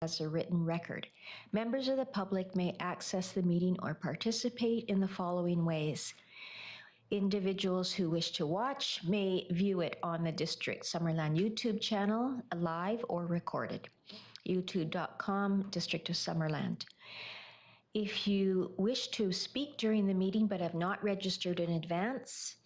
as a written record. Members of the public may access the meeting or participate in the following ways. Individuals who wish to watch may view it on the District Summerland YouTube channel, live or recorded. youtube.com, District of Summerland. If you wish to speak during the meeting but have not registered in advance,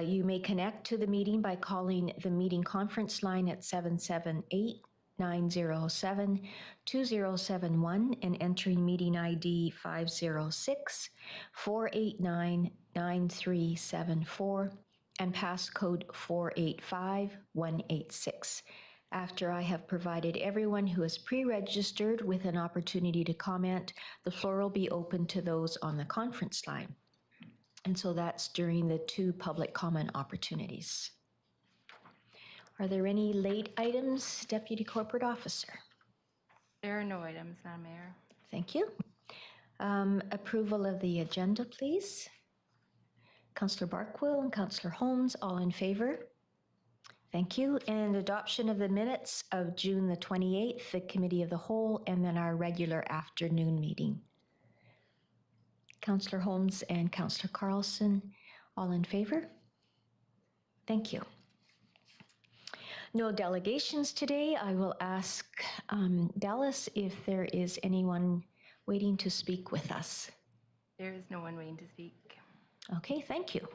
you may connect to the meeting by calling the meeting conference line at 778-907-2071 and entering meeting ID 506-489-9374 and passcode 485186. After I have provided everyone who is pre-registered with an opportunity to comment, the floor will be open to those on the conference line. And so that's during the 2 public comment opportunities. Are there any late items, Deputy Corporate Officer? There are no items, Madam Mayor. Thank you. Approval of the agenda, please. Councillor Barkwill and Councillor Holmes, all in favor? Thank you. And adoption of the minutes of June the 28th, the Committee of the Whole, and then our regular afternoon meeting. Councillor Holmes and Councillor Carlson, all in favor? Thank you. No delegations today. I will ask Dallas if there is anyone waiting to speak with us. There is no one waiting to speak. Okay, thank you.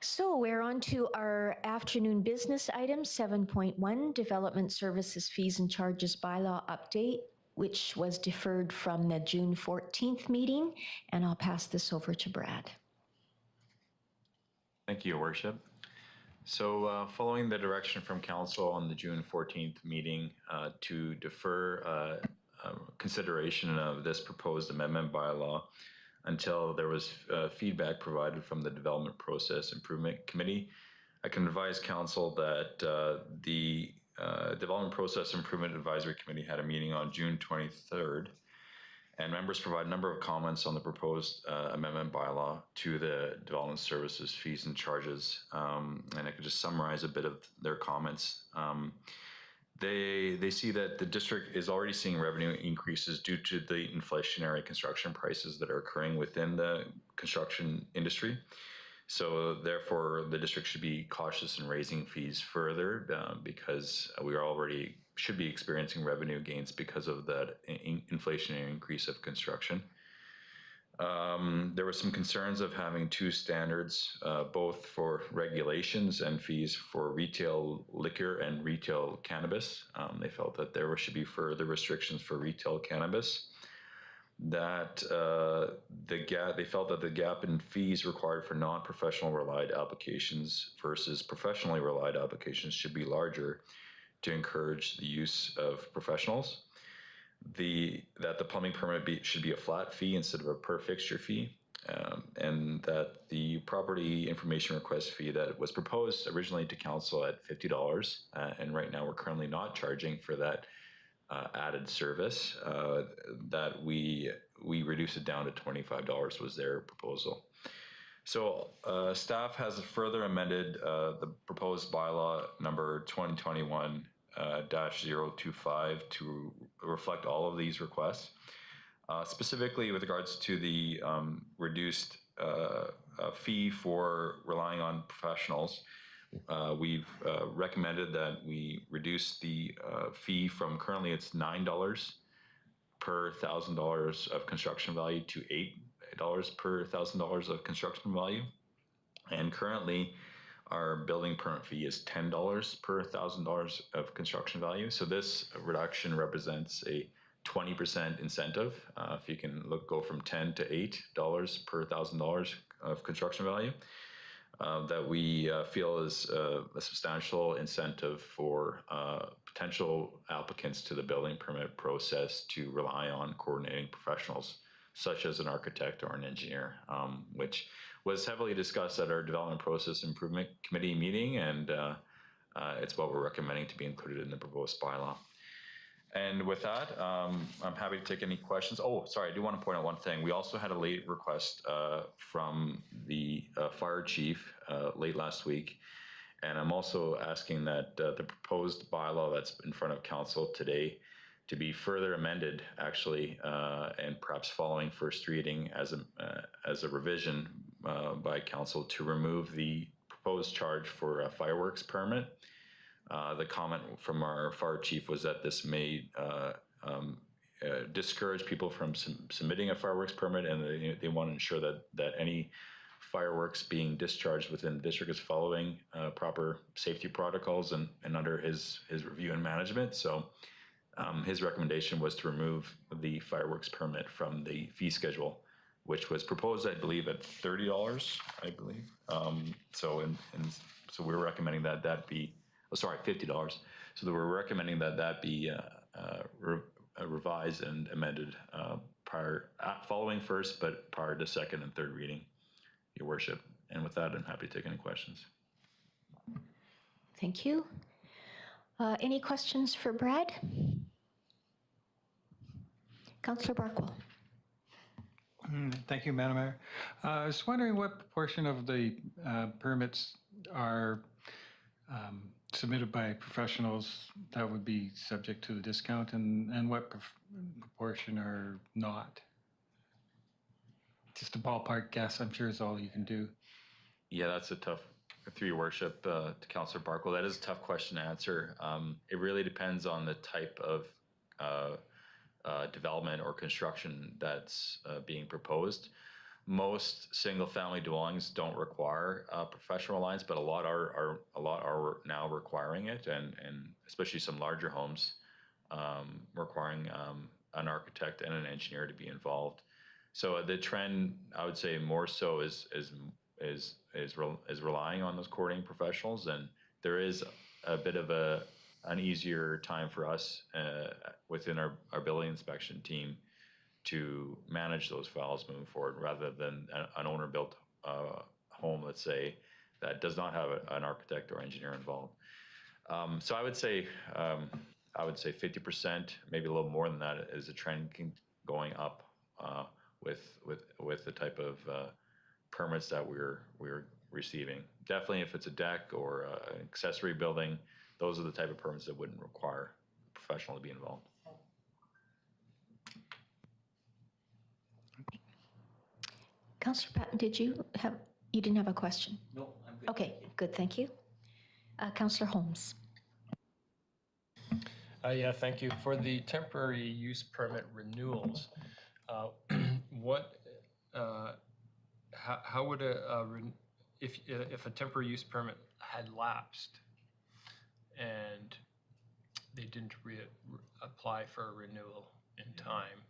So we're on to our afternoon business item 7.1, Development Services Fees and Charges Bylaw Update, which was deferred from the June 14th meeting, and I'll pass this over to Brad. Thank you, Your Worship. So following the direction from Council on the June 14th meeting to defer consideration of this proposed amendment bylaw until there was feedback provided from the Development Process Improvement Committee, I can advise Council that the Development Process Improvement Advisory Committee had a meeting on June 23rd, and members provide a number of comments on the proposed amendment bylaw to the Development Services Fees and Charges, and I could just summarize a bit of their comments. They see that the district is already seeing revenue increases due to the inflationary construction prices that are occurring within the construction industry. So therefore, the district should be cautious in raising fees further because we are already should be experiencing revenue gains because of that inflationary increase of construction. There were some concerns of having 2 standards, both for regulations and fees for retail liquor and retail cannabis. They felt that there should be further restrictions for retail cannabis. That they felt that the gap in fees required for non-professional relied applications versus professionally relied applications should be larger to encourage the use of professionals. That the plumbing permit should be a flat fee instead of a per fixture fee, and that the property information request fee that was proposed originally to Council at $50, and right now we're currently not charging for that added service, that we reduce it down to $25 was their proposal. So staff has further amended the proposed bylaw number 2021-025 to reflect all of these requests. Specifically with regards to the reduced fee for relying on professionals, we've recommended that we reduce the fee from currently it's $9 per $1,000 of construction value to $8 per $1,000 of construction value. And currently our building permit fee is $10 per $1,000 of construction value. So this reduction represents a 20% incentive. If you can go from $10 to $8 per $1,000 of construction value, that we feel is a substantial incentive for potential applicants to the building permit process to rely on coordinating professionals, such as an architect or an engineer, which was heavily discussed at our Development Process Improvement Committee meeting, and it's what we're recommending to be included in the proposed bylaw. And with that, I'm happy to take any questions. Oh, sorry, I do want to point out one thing. We also had a late request from the fire chief late last week, and I'm also asking that the proposed bylaw that's in front of council today to be further amended, actually, and perhaps following first reading as a revision by council to remove the proposed charge for a fireworks permit. The comment from our fire chief was that this may discourage people from submitting a fireworks permit, and they want to ensure that any fireworks being discharged within the district is following proper safety protocols and under his review and management. So his recommendation was to remove the fireworks permit from the fee schedule, which was proposed, I believe, at $30, I believe. So we're recommending that be, $50. So we're recommending that be revised and amended following first, but prior to second and third reading, Your Worship. And with that, I'm happy to take any questions. Thank you. Any questions for Brad? Councillor Barkwell. Thank you, Madam Mayor. I was wondering what proportion of the permits are submitted by professionals that would be subject to the discount, and what proportion are not? Just a ballpark guess, I'm sure, is all you can do. Yeah, that's a tough, through Your Worship, to Councillor Barkwell, that is a tough question to answer. It really depends on the type of development or construction that's being proposed. Most single-family dwellings don't require professional lines, but a lot are now requiring it, and especially some larger homes requiring an architect and an engineer to be involved. So the trend, I would say, more so is relying on those coordinating professionals, and there is a bit of an easier time for us within our building inspection team to manage those files moving forward, rather than an owner-built home, let's say, that does not have an architect or engineer involved. So I would say 50%, maybe a little more than that, is a trend going up with the type of permits that we're receiving. Definitely, if it's a deck or an accessory building, those are the type of permits that wouldn't require a professional to be involved. Councillor Patton, you didn't have a question? No, I'm good. Okay, good, thank you. Councillor Holmes. Yeah, thank you. For the temporary use permit renewals, how would if a temporary use permit had lapsed and they didn't apply for a renewal in time,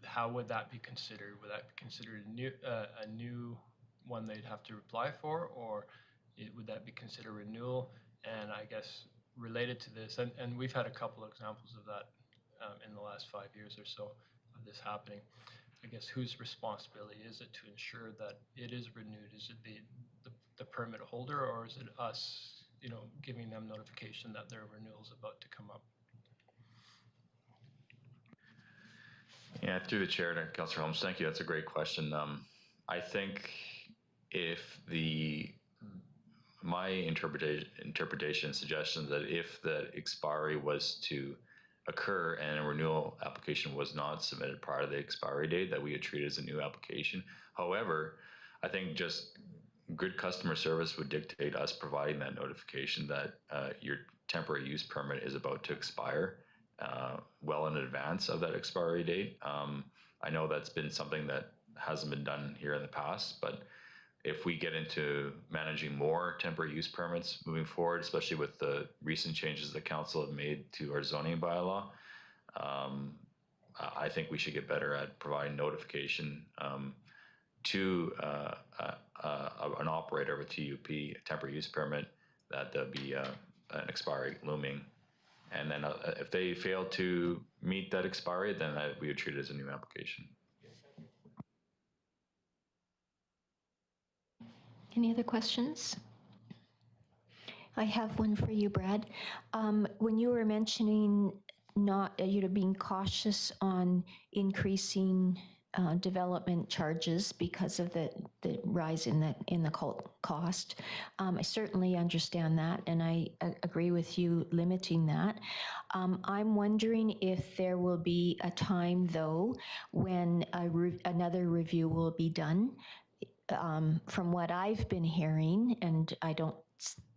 how would that be considered? Would that be considered a new one they'd have to apply for, or would that be considered renewal? And I guess related to this, and we've had a couple of examples of that in the last 5 years or so of this happening. I guess whose responsibility is it to ensure that it is renewed? Is it the permit holder, or is it us, giving them notification that their renewal is about to come up? Yeah, through the chair to Councillor Holmes, thank you. That's a great question. I think if my interpretation suggestion that if the expiry was to occur and a renewal application was not submitted prior to the expiry date, that we would treat it as a new application. However, I think just good customer service would dictate us providing that notification that your temporary use permit is about to expire well in advance of that expiry date. I know that's been something that hasn't been done here in the past, but if we get into managing more temporary use permits moving forward, especially with the recent changes the council have made to our zoning bylaw, I think we should get better at providing notification to an operator of a TUP, a temporary use permit, that there'll be an expiry looming. And then if they fail to meet that expiry, then we would treat it as a new application. Any other questions? I have one for you, Brad. When you were mentioning not being cautious on increasing development charges because of the rise in the cost. I certainly understand that, and I agree with you limiting that. I'm wondering if there will be a time, though, when another review will be done. From what I've been hearing, and I don't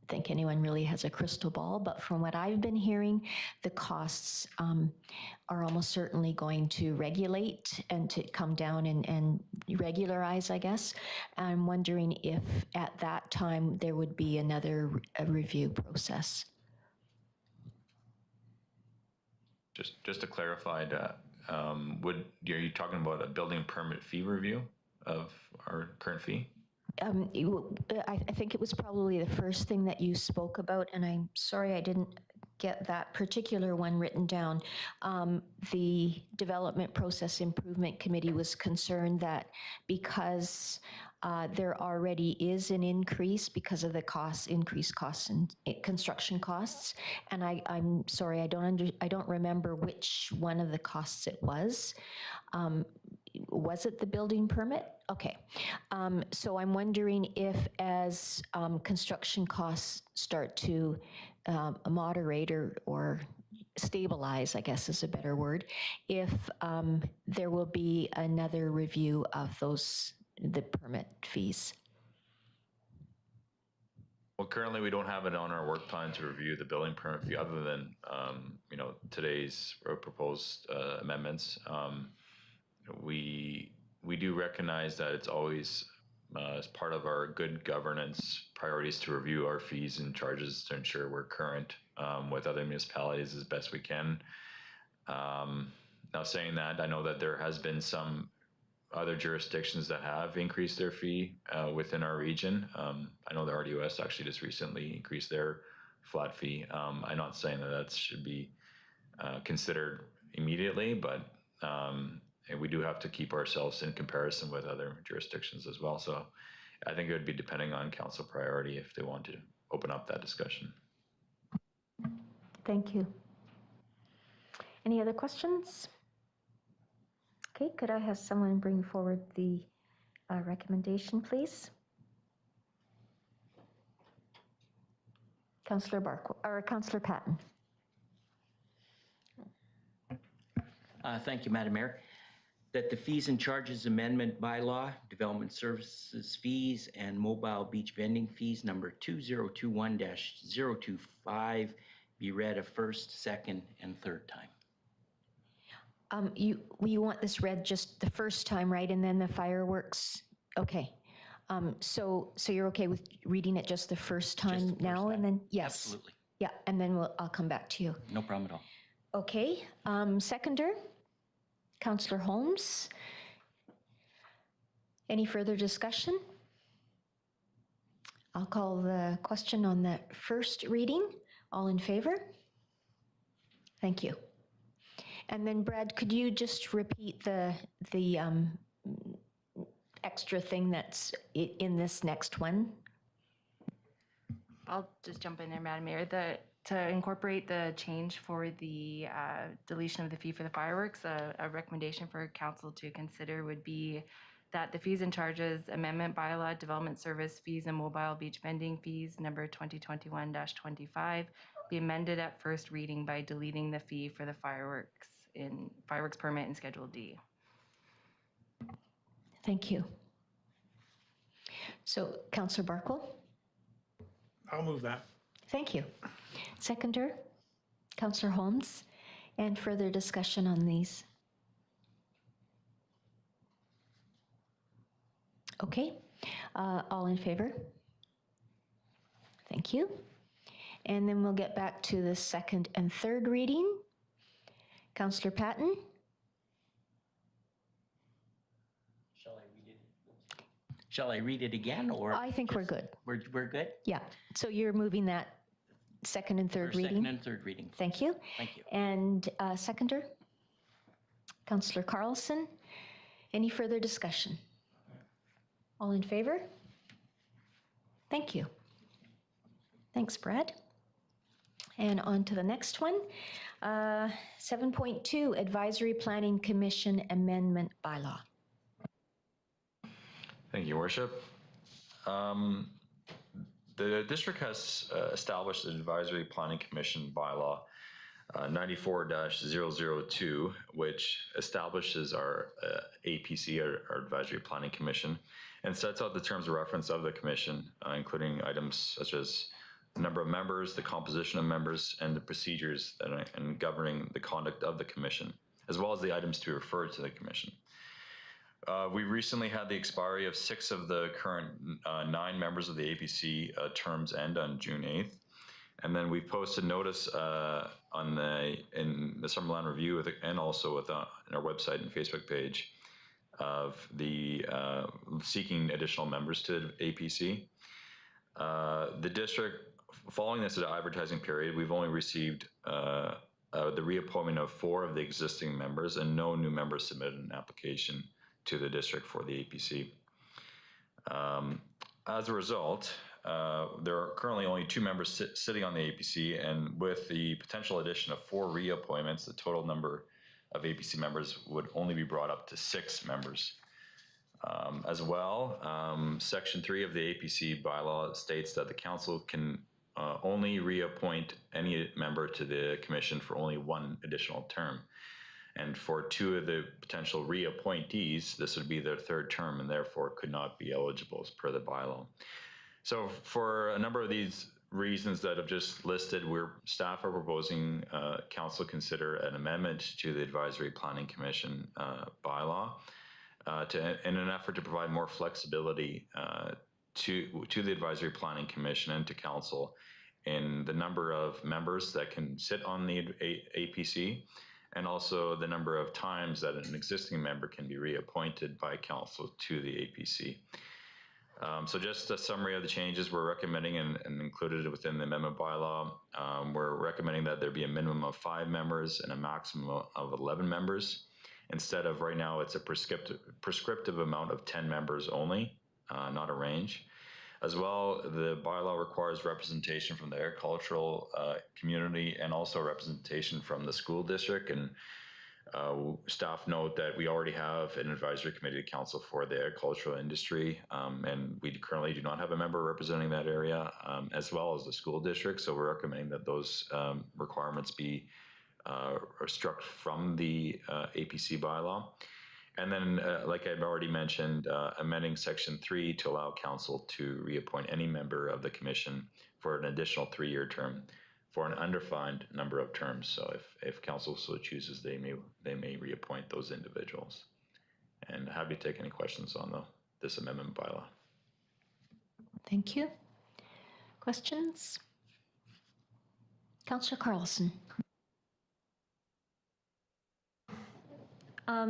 think anyone really has a crystal ball, but from what I've been hearing, the costs are almost certainly going to regulate and to come down and regularize, I guess. I'm wondering if at that time there would be another review process. Just to clarify that, are you talking about a building permit fee review of our current fee? I think it was probably the first thing that you spoke about, and I'm sorry I didn't get that particular one written down. The Development Process Improvement Committee was concerned that because there already is an increase because of the increased costs and construction costs, and I'm sorry, I don't remember which one of the costs it was. Was it the building permit? Okay. So I'm wondering if as construction costs start to moderate or stabilize, I guess is a better word, if there will be another review of the permit fees. Well, currently we don't have it on our work plan to review the building permit fee other than, today's proposed amendments. We do recognize that it's always as part of our good governance priorities to review our fees and charges to ensure we're current with other municipalities as best we can. Now saying that, I know that there has been some other jurisdictions that have increased their fee within our region. I know the RDOS actually just recently increased their flat fee. I'm not saying that should be considered immediately, but and we do have to keep ourselves in comparison with other jurisdictions as well. So I think it would be depending on council priority if they want to open up that discussion. Thank you. Any other questions? Okay, could I have someone bring forward the recommendation, please? Councillor Councillor Patton. Thank you, Madam Mayor. That the fees and charges amendment bylaw, development services fees and mobile beach vending fees number 2021-025 be read a first, second, and third time. You want this read just the first time, right? And then the fireworks? Okay. So you're okay with reading it just the first time now? Time. And then, yes. Absolutely. Yeah, and then I'll come back to you. No problem at all. Okay, seconder, Councillor Holmes. Any further discussion? I'll call the question on that first reading. All in favor? Thank you. And then Brad, could you just repeat the extra thing that's in this next one? I'll just jump in there, Madam Mayor. To incorporate the change for the deletion of the fee for the fireworks, a recommendation for council to consider would be that the fees and charges amendment bylaw, development service fees and mobile beach vending fees number 2021-25 be amended at first reading by deleting the fee for the fireworks permit in Schedule D. Thank you. So, Councillor Barkle? I'll move that. Thank you. Seconder, Councillor Holmes, and further discussion on these. Okay, all in favor? Thank you. And then we'll get back to the second and third reading. Councillor Patton? Shall I read it again, or? I think we're good. We're good? Yeah, so you're moving that second and third For reading? Second and third reading. Thank you. Thank you. And seconder? Councillor Carlson? Any further discussion? All in favor? Thank you. Thanks, Brad. And on to the next one. 7.2, Advisory Planning Commission Amendment Bylaw. Thank you, Your Worship. The district has established an advisory planning commission bylaw 94-002, which establishes our APC, our Advisory Planning Commission, and sets out the terms of reference of the commission, including items such as the number of members, the composition of members, and the procedures that are in governing the conduct of the commission, as well as the items to refer to the commission. We recently had the expiry of 6 of the current 9 members of the APC terms end on June 8th. And then we posted notice in the Summerland Review and also on our website and Facebook page of the seeking additional members to the APC. The district, following this advertising period, we've only received the reappointment of 4 of the existing members, and no new members submitted an application to the district for the APC. As a result, there are currently only 2 members sitting on the APC, and with the potential addition of 4 reappointments, the total number of APC members would only be brought up to 6 members. As well, Section 3 of the APC bylaw states that the council can only reappoint any member to the commission for only 1 additional term. And for 2 of the potential reappointees, this would be their 3rd term and therefore could not be eligible as per the bylaw. So for a number of these reasons that I've just listed, staff are proposing council consider an amendment to the Advisory Planning Commission bylaw in an effort to provide more flexibility to the Advisory Planning Commission and to council in the number of members that can sit on the APC, and also the number of times that an existing member can be reappointed by council to the APC. So just a summary of the changes we're recommending and included within the amendment bylaw. We're recommending that there be a minimum of 5 members and a maximum of 11 members. Instead of right now, it's a prescriptive amount of 10 members only, not a range. As well, the bylaw requires representation from the agricultural community and also representation from the school district. And staff note that we already have an advisory committee council for the agricultural industry, and we currently do not have a member representing that area, as well as the school district. So we're recommending that those requirements be struck from the APC bylaw. And then, like I've already mentioned, amending Section 3 to allow council to reappoint any member of the commission for an additional 3-year term for an undefined number of terms. So if council so chooses, they may reappoint those individuals. And happy to take any questions on this amendment bylaw. Thank you. Questions? Councillor Carlson.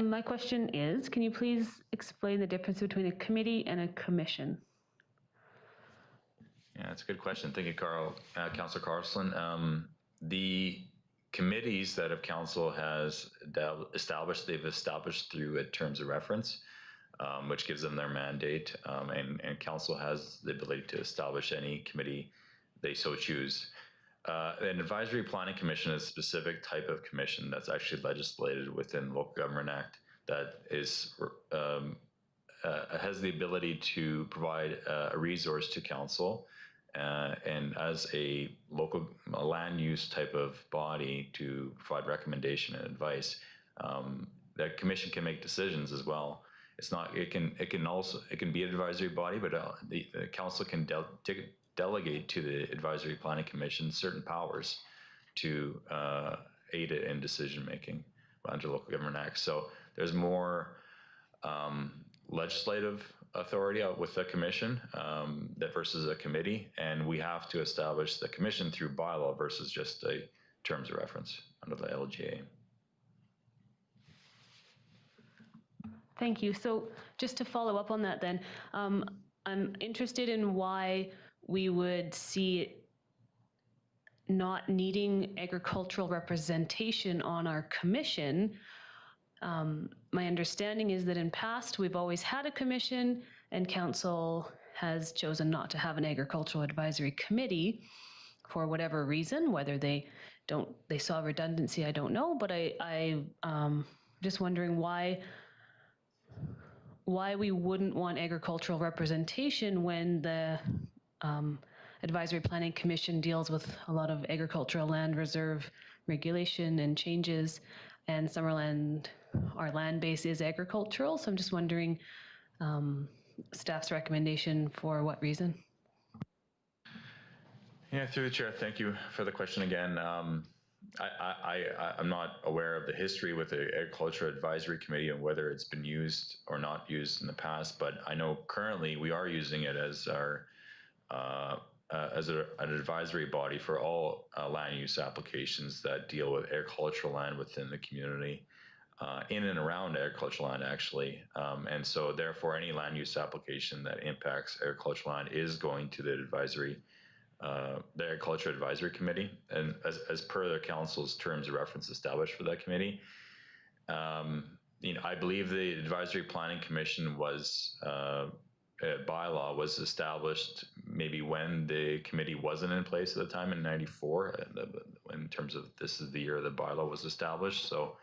My question is, can you please explain the difference between a committee and a commission? Yeah, that's a good question. Thank you, Councillor Carlson. The committees that council has established, they've established through terms of reference, which gives them their mandate, and council has the ability to establish any committee they so choose. An advisory planning commission is a specific type of commission that's actually legislated within the Local Government Act that is has the ability to provide a resource to council and as a local land use type of body to provide recommendation and advice. That commission can make decisions as well. It's not. It can be an advisory body, but the council can delegate to the Advisory Planning Commission certain powers to aid it in decision making under Local Government Act. So there's more legislative authority out with the commission that versus a committee, and we have to establish the commission through bylaw versus just a terms of reference under the LGA. Thank you. So just to follow up on that then, I'm interested in why we would see not needing agricultural representation on our commission. My understanding is that in past, we've always had a commission and council has chosen not to have an agricultural advisory committee for whatever reason, whether they saw redundancy, I don't know, but I just wondering why why we wouldn't want agricultural representation when the Advisory Planning Commission deals with a lot of agricultural land reserve regulation and changes, and Summerland, our land base is agricultural. So I'm just wondering staff's recommendation for what reason? Yeah, through the chair, thank you for the question again. I'm not aware of the history with the Agriculture Advisory Committee and whether it's been used or not used in the past, but I know currently we are using it as our an advisory body for all land use applications that deal with agricultural land within the community, in and around agricultural land, actually. And so, therefore, any land use application that impacts agricultural land is going to the Agriculture Advisory Committee, and as per the council's terms of reference established for that committee. I believe the Advisory Planning Commission was bylaw was established maybe when the committee wasn't in place at the time in '94. In terms of this is the year the bylaw was established, so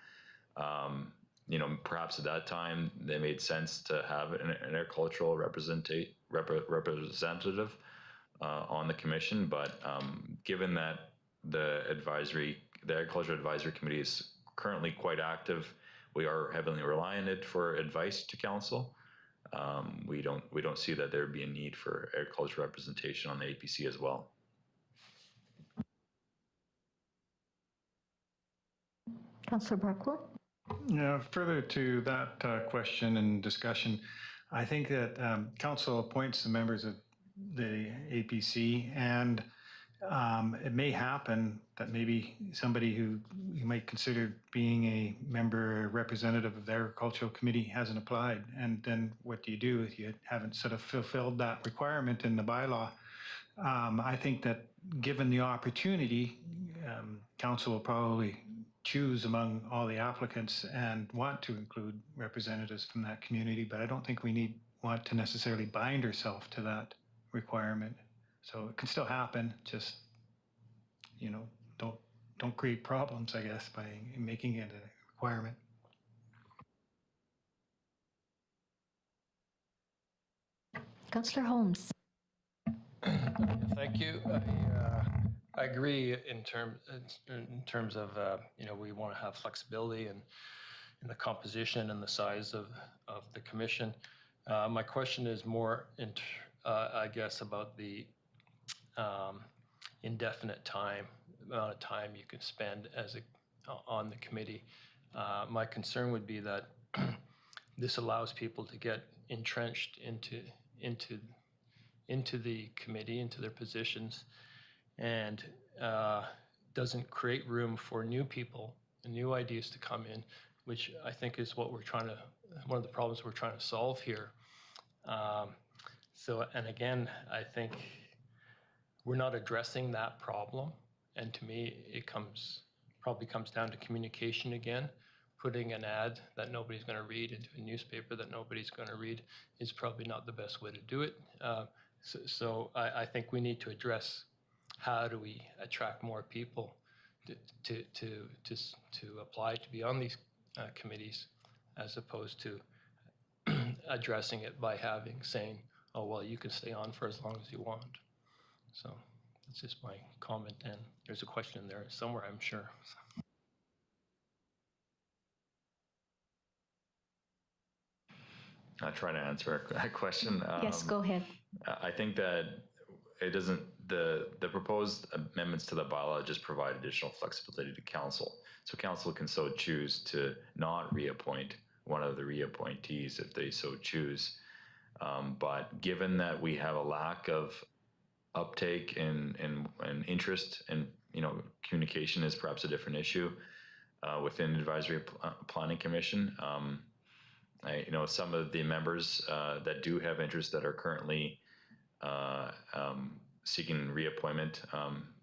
perhaps at that time it made sense to have an agricultural representative on the commission, but given that the Agriculture Advisory Committee is currently quite active, we are heavily relying on it for advice to council. We don't see that there would be a need for agriculture representation on the APC as well. Councillor Barkwood? Yeah, further to that question and discussion, I think that council appoints the members of the APC, and it may happen that maybe somebody who you might consider being a member or representative of the agricultural committee hasn't applied, and then what do you do if you haven't sort of fulfilled that requirement in the bylaw? I think that given the opportunity, council will probably choose among all the applicants and want to include representatives from that community, but I don't think we want to necessarily bind ourselves to that requirement. So it can still happen, just, don't create problems, I guess, by making it a requirement. Councillor Holmes? Thank you. I agree in terms of we want to have flexibility in the composition and the size of the commission. My question is more, I guess, about the indefinite amount of time you can spend on the committee. My concern would be that this allows people to get entrenched into the committee, into their positions, and doesn't create room for new people and new ideas to come in, which I think is what one of the problems we're trying to solve here. And again, I think we're not addressing that problem. And to me, it probably comes down to communication again. Putting an ad that nobody's going to read into a newspaper that nobody's going to read is probably not the best way to do it. So I think we need to address how do we attract more people to apply to be on these committees, as opposed to addressing it by saying, oh, well, you can stay on for as long as you want. So that's just my comment, and there's a question there somewhere, I'm sure. I'll try to answer that question. Yes, go ahead. I think that it doesn't, the proposed amendments to the bylaw just provide additional flexibility to council. So council can so choose to not reappoint one of the reappointees if they so choose. But given that we have a lack of uptake and interest, and communication is perhaps a different issue within the Advisory Planning Commission. Some of the members that do have interest that are currently seeking reappointment,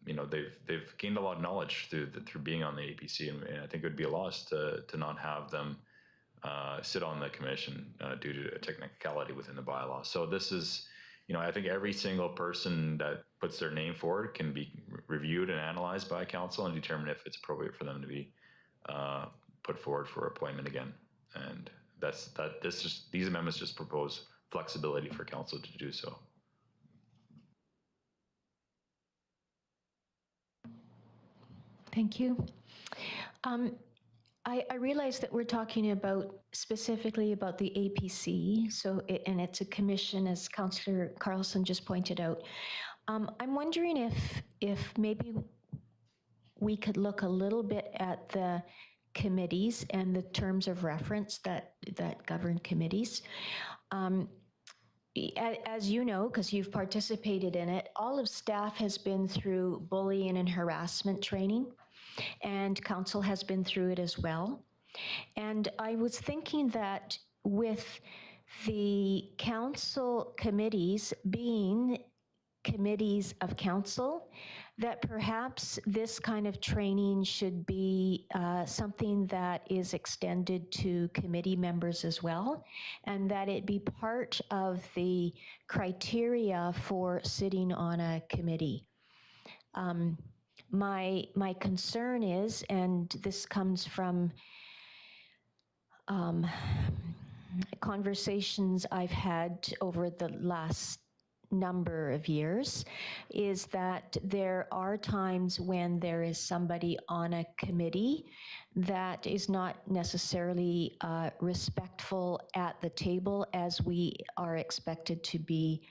they've gained a lot of knowledge through being on the APC, and I think it would be a loss to not have them sit on the commission due to a technicality within the bylaw. So this is, I think every single person that puts their name forward can be reviewed and analyzed by council and determine if it's appropriate for them to be put forward for appointment again. And these amendments just propose flexibility for council to do so. Thank you. I realize that we're talking about specifically about the APC, and it's a commission, as Councillor Carlson just pointed out. I'm wondering if maybe we could look a little bit at the committees and the terms of reference that govern committees. As you know, because you've participated in it, all of staff has been through bullying and harassment training, and council has been through it as well. And I was thinking that with the council committees being committees of council, that perhaps this kind of training should be something that is extended to committee members as well, and that it be part of the criteria for sitting on a committee. My concern is, and this comes from conversations I've had over the last number of years, is that there are times when there is somebody on a committee that is not necessarily respectful at the table as we are expected to be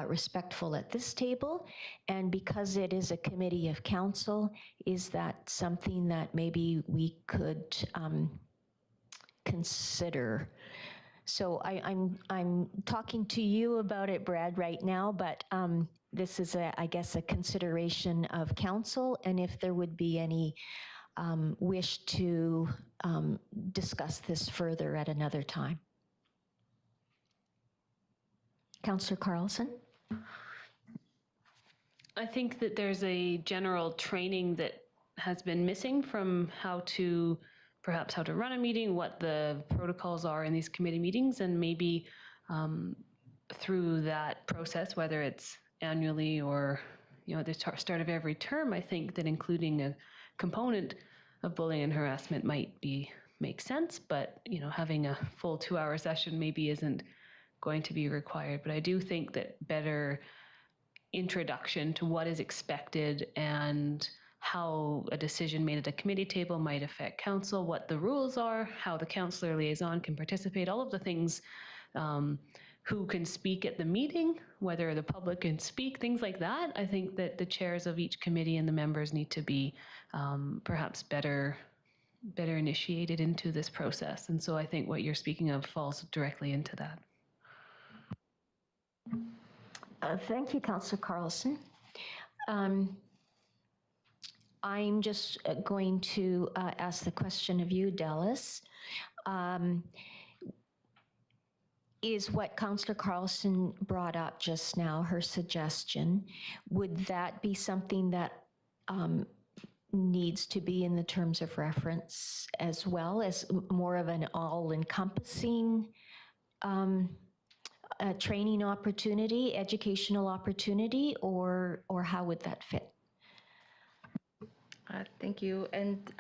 respectful at this table. And because it is a committee of council, is that something that maybe we could consider? So I'm talking to you about it, Brad, right now, but this is, I guess, a consideration of council, and if there would be any wish to discuss this further at another time. Councillor Carlson? I think that there's a general training that has been missing from perhaps how to run a meeting, what the protocols are in these committee meetings, and maybe through that process, whether it's annually or at the start of every term, I think that including a component of bullying and harassment might make sense, but having a full 2-hour session maybe isn't going to be required. But I do think that better introduction to what is expected and how a decision made at a committee table might affect council, what the rules are, how the councillor liaison can participate, all of the things, who can speak at the meeting, whether the public can speak, things like that. I think that the chairs of each committee and the members need to be perhaps better initiated into this process. And so I think what you're speaking of falls directly into that. Thank you, Councillor Carlson. I'm just going to ask the question of you, Dallas. Is what Councillor Carlson brought up just now, her suggestion, would that be something that needs to be in the terms of reference as well as more of an all-encompassing training opportunity, educational opportunity, or how would that fit? Thank you. And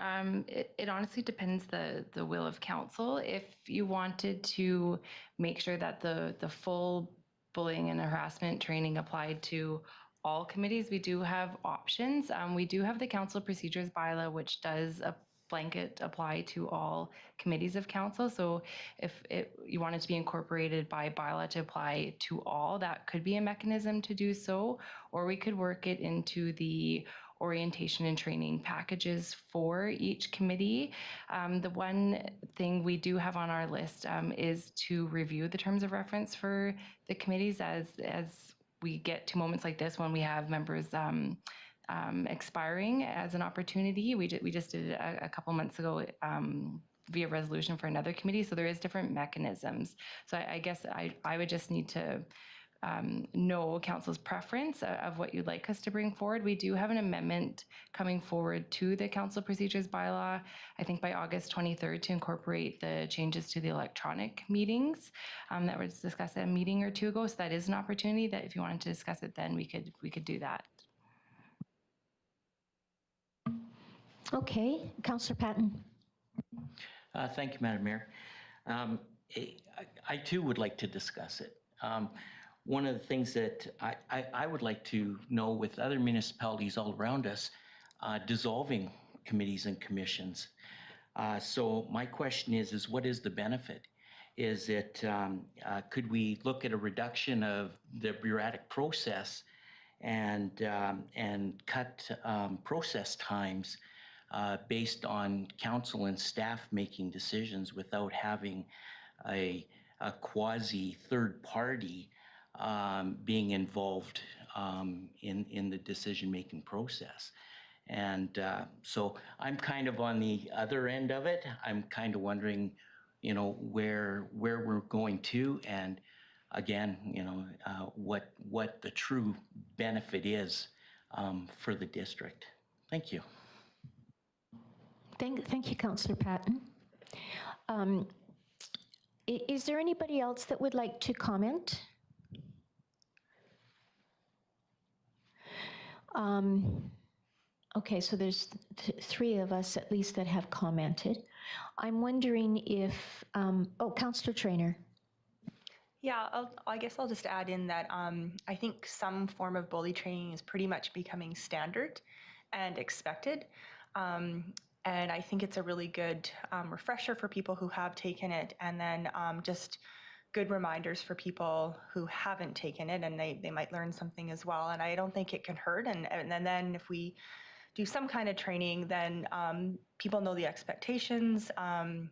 it honestly depends the will of council. If you wanted to make sure that the full bullying and harassment training applied to all committees, we do have options. We do have the council procedures bylaw, which does a blanket apply to all committees of council. So if you want it to be incorporated by bylaw to apply to all, that could be a mechanism to do so, or we could work it into the orientation and training packages for each committee. The one thing we do have on our list is to review the terms of reference for the committees as we get to moments like this when we have members expiring as an opportunity. We just did it a couple months ago via resolution for another committee. So there is different mechanisms. So I guess I would just need to know council's preference of what you'd like us to bring forward. We do have an amendment coming forward to the council procedures bylaw, I think by August 23rd, to incorporate the changes to the electronic meetings that was discussed at a meeting or two ago. So that is an opportunity that if you wanted to discuss it then, we could do that. Okay, Councillor Patton. Thank you, Madam Mayor. I too would like to discuss it. One of the things that I would like to know with other municipalities all around us, dissolving committees and commissions. So my question is what is the benefit? Is it, could we look at a reduction of the bureaucratic process and cut process times based on council and staff making decisions without having a quasi third party being involved in the decision-making process? And so I'm kind of on the other end of it. I'm kind of wondering, you know, where we're going to, and again, you know, what the true benefit is for the district. Thank you. Thank you, Councillor Patton. Is there anybody else that would like to comment? Okay, so there's three of us at least that have commented. I'm wondering if, oh, Councillor Traynor. Yeah, I guess I'll just add in that I think some form of bully training is pretty much becoming standard and expected. And I think it's a really good refresher for people who have taken it, and then just good reminders for people who haven't taken it, and they might learn something as well. And I don't think it can hurt. And then if we do some kind of training, then people know the expectations. And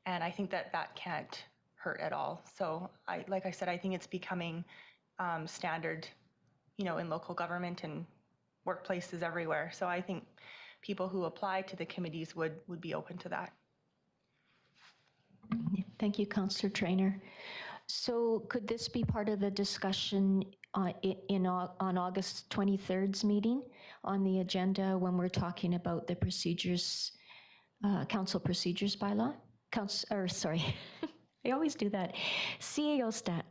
I think that can't hurt at all. So like I said, I think it's becoming standard, you know, in local government and workplaces everywhere. So I think people who apply to the committees would be open to that. Thank you, Councillor Traynor. So could this be part of the discussion on August 23rd's meeting on the agenda when we're talking about the procedures, council procedures bylaw? Sorry, I always do that. CAO stat.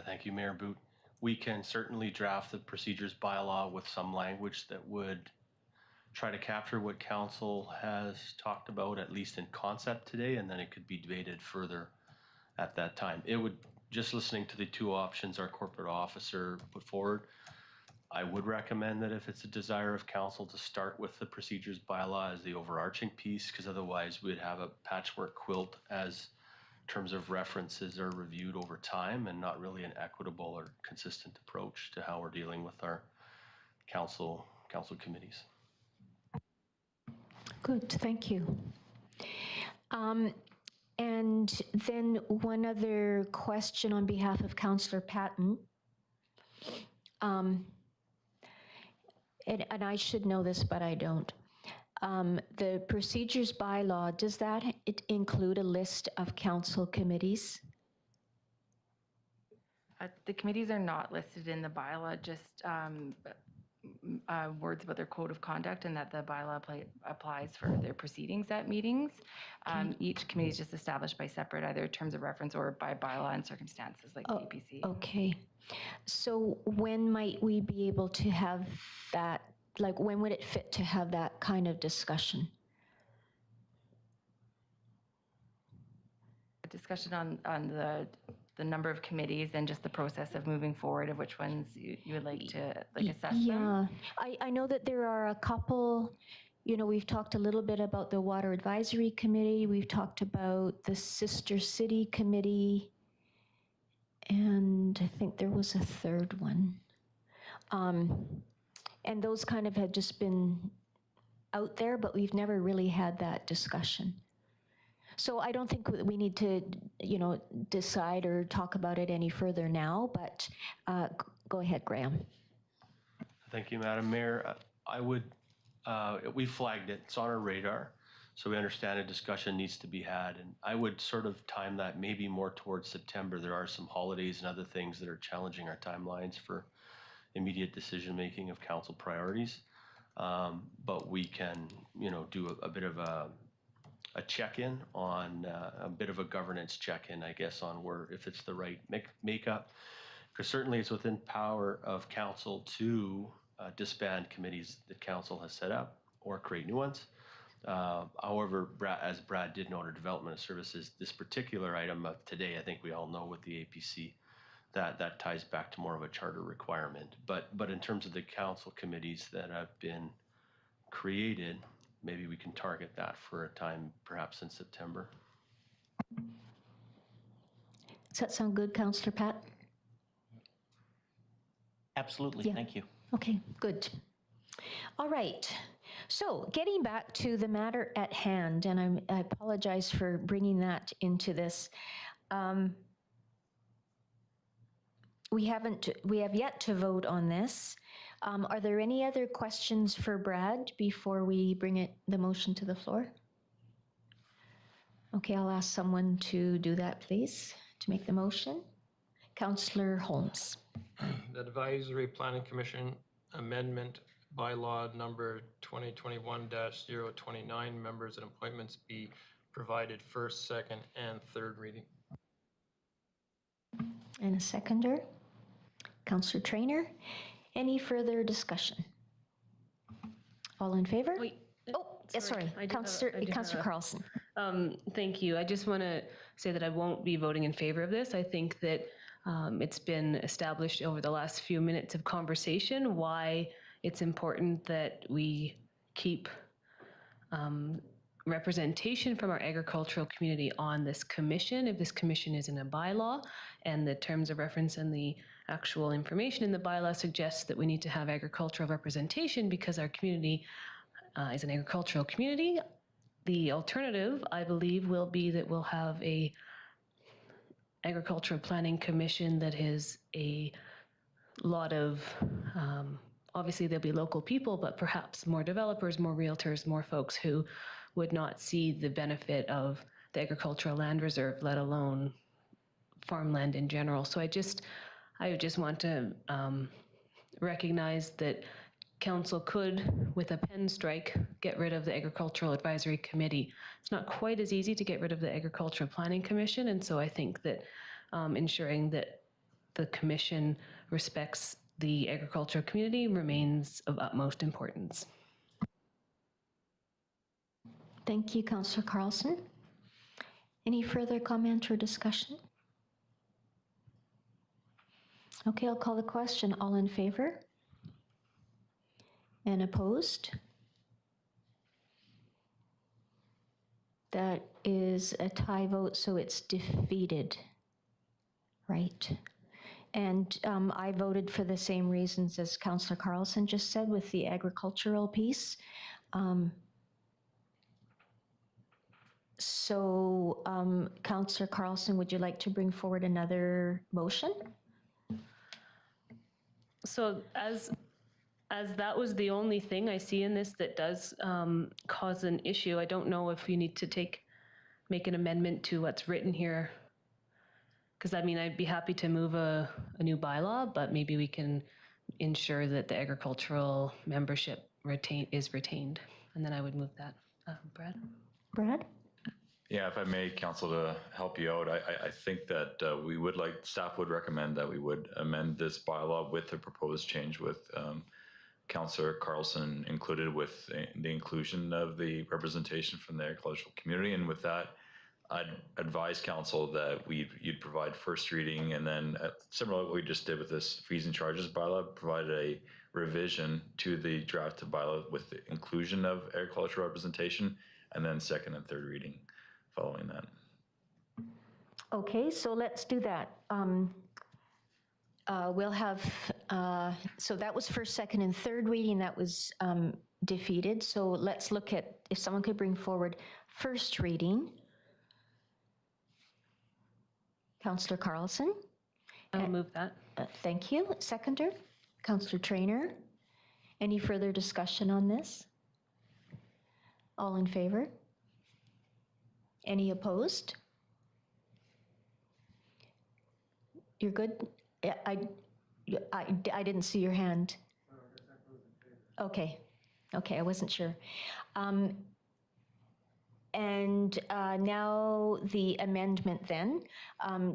Thank you, Mayor Boot. We can certainly draft the procedures bylaw with some language that would try to capture what council has talked about, at least in concept today, and then it could be debated further at that time. It would, just listening to the two options our corporate officer put forward, I would recommend that if it's a desire of council to start with the procedures bylaw as the overarching piece, because otherwise we'd have a patchwork quilt as terms of references are reviewed over time and not really an equitable or consistent approach to how we're dealing with our council committees. Good, thank you. And then one other question on behalf of Councillor Patton. And I should know this, but I don't. The procedures bylaw, does that include a list of council committees? The committees are not listed in the bylaw, just words about their code of conduct and that the bylaw applies for their proceedings at meetings. Each committee is just established by separate either terms of reference or by bylaw and circumstances like the EPC. Okay. So when might we be able to have that, like when would it fit to have that kind of discussion? A discussion on the number of committees and just the process of moving forward of which ones you would like to assess them. Yeah, I know that there are a couple, you know, we've talked a little bit about the Water Advisory Committee, we've talked about the Sister City Committee, and I think there was a third one. And those kind of had just been out there, but we've never really had that discussion. So I don't think we need to, you know, decide or talk about it any further now, but go ahead, Graham. Thank you, Madam Mayor. I would, we flagged it, it's on our radar, so we understand a discussion needs to be had, and I would sort of time that maybe more towards September. There are some holidays and other things that are challenging our timelines for immediate decision-making of council priorities, but we can, you know, do a bit of a check-in on a bit of a governance check-in, I guess, on where if it's the right makeup, because certainly it's within power of council to disband committees that council has set up or create new ones. However, as Brad did note, our development of services, this particular item of today, I think we all know with the APC, that ties back to more of a charter requirement. But in terms of the council committees that have been created, maybe we can target that for a time, perhaps in September. Does that sound good, Councillor Pat? Absolutely, Yeah. thank you. Okay, good. All right. So getting back to the matter at hand, and I apologize for bringing that into this. We have yet to vote on this. Are there any other questions for Brad before we bring the motion to the floor? Okay, I'll ask someone to do that, please, to make the motion. Councillor Holmes. The Advisory Planning Commission Amendment Bylaw number 2021-029, members and appointments be provided first, second, and third reading. And a seconder. Councillor Trainer. Any further discussion? All in favor? Wait, Sorry. I do Councillor Carlson. Thank you. I just want to say that I won't be voting in favor of this. I think that it's been established over the last few minutes of conversation why it's important that we keep representation from our agricultural community on this commission, if this commission is in a bylaw, and the terms of reference and the actual information in the bylaw suggests that we need to have agricultural representation because our community is an agricultural community. The alternative, I believe, will be that we'll have a agricultural planning commission that is a lot of, obviously there'll be local people, but perhaps more developers, more realtors, more folks who would not see the benefit of the agricultural land reserve, let alone farmland in general. So I would just want to recognize that council could, with a pen strike, get rid of the Agricultural Advisory Committee. It's not quite as easy to get rid of the Agricultural Planning Commission, and so I think that ensuring that the commission respects the agricultural community remains of utmost importance. Thank you, Councillor Carlson. Any further comment or discussion? Okay, I'll call the question. All in favor? And opposed? That is a tie vote, so it's defeated, right? And I voted for the same reasons as Councillor Carlson just said with the agricultural piece. Councillor Carlson, would you like to bring forward another motion? So as that was the only thing I see in this that does cause an issue, I don't know if we need to make an amendment to what's written here. Because I mean, I'd be happy to move a new bylaw, but maybe we can ensure that the agricultural membership is retained. And then I would move that. Brad? Brad? Yeah, if I may, Council, to help you out, I think that staff would recommend that we would amend this bylaw with the proposed change with Councillor Carlson included, with the inclusion of the representation from the agricultural community. And with that, I'd advise Council that you'd provide first reading, and then similar to what we just did with this fees and charges bylaw, provide a revision to the draft bylaw with the inclusion of agricultural representation, and then second and third reading following that. Okay, so let's do that. We'll have, so that was first, second, and third reading. That was defeated. So let's look at, if someone could bring forward first reading. Councillor Carlson. I'll move that. Thank you. Seconder, Councillor Trainer. Any further discussion on this? All in favor? Any opposed? You're good? I didn't see your hand. Okay, I wasn't sure. And now the amendment then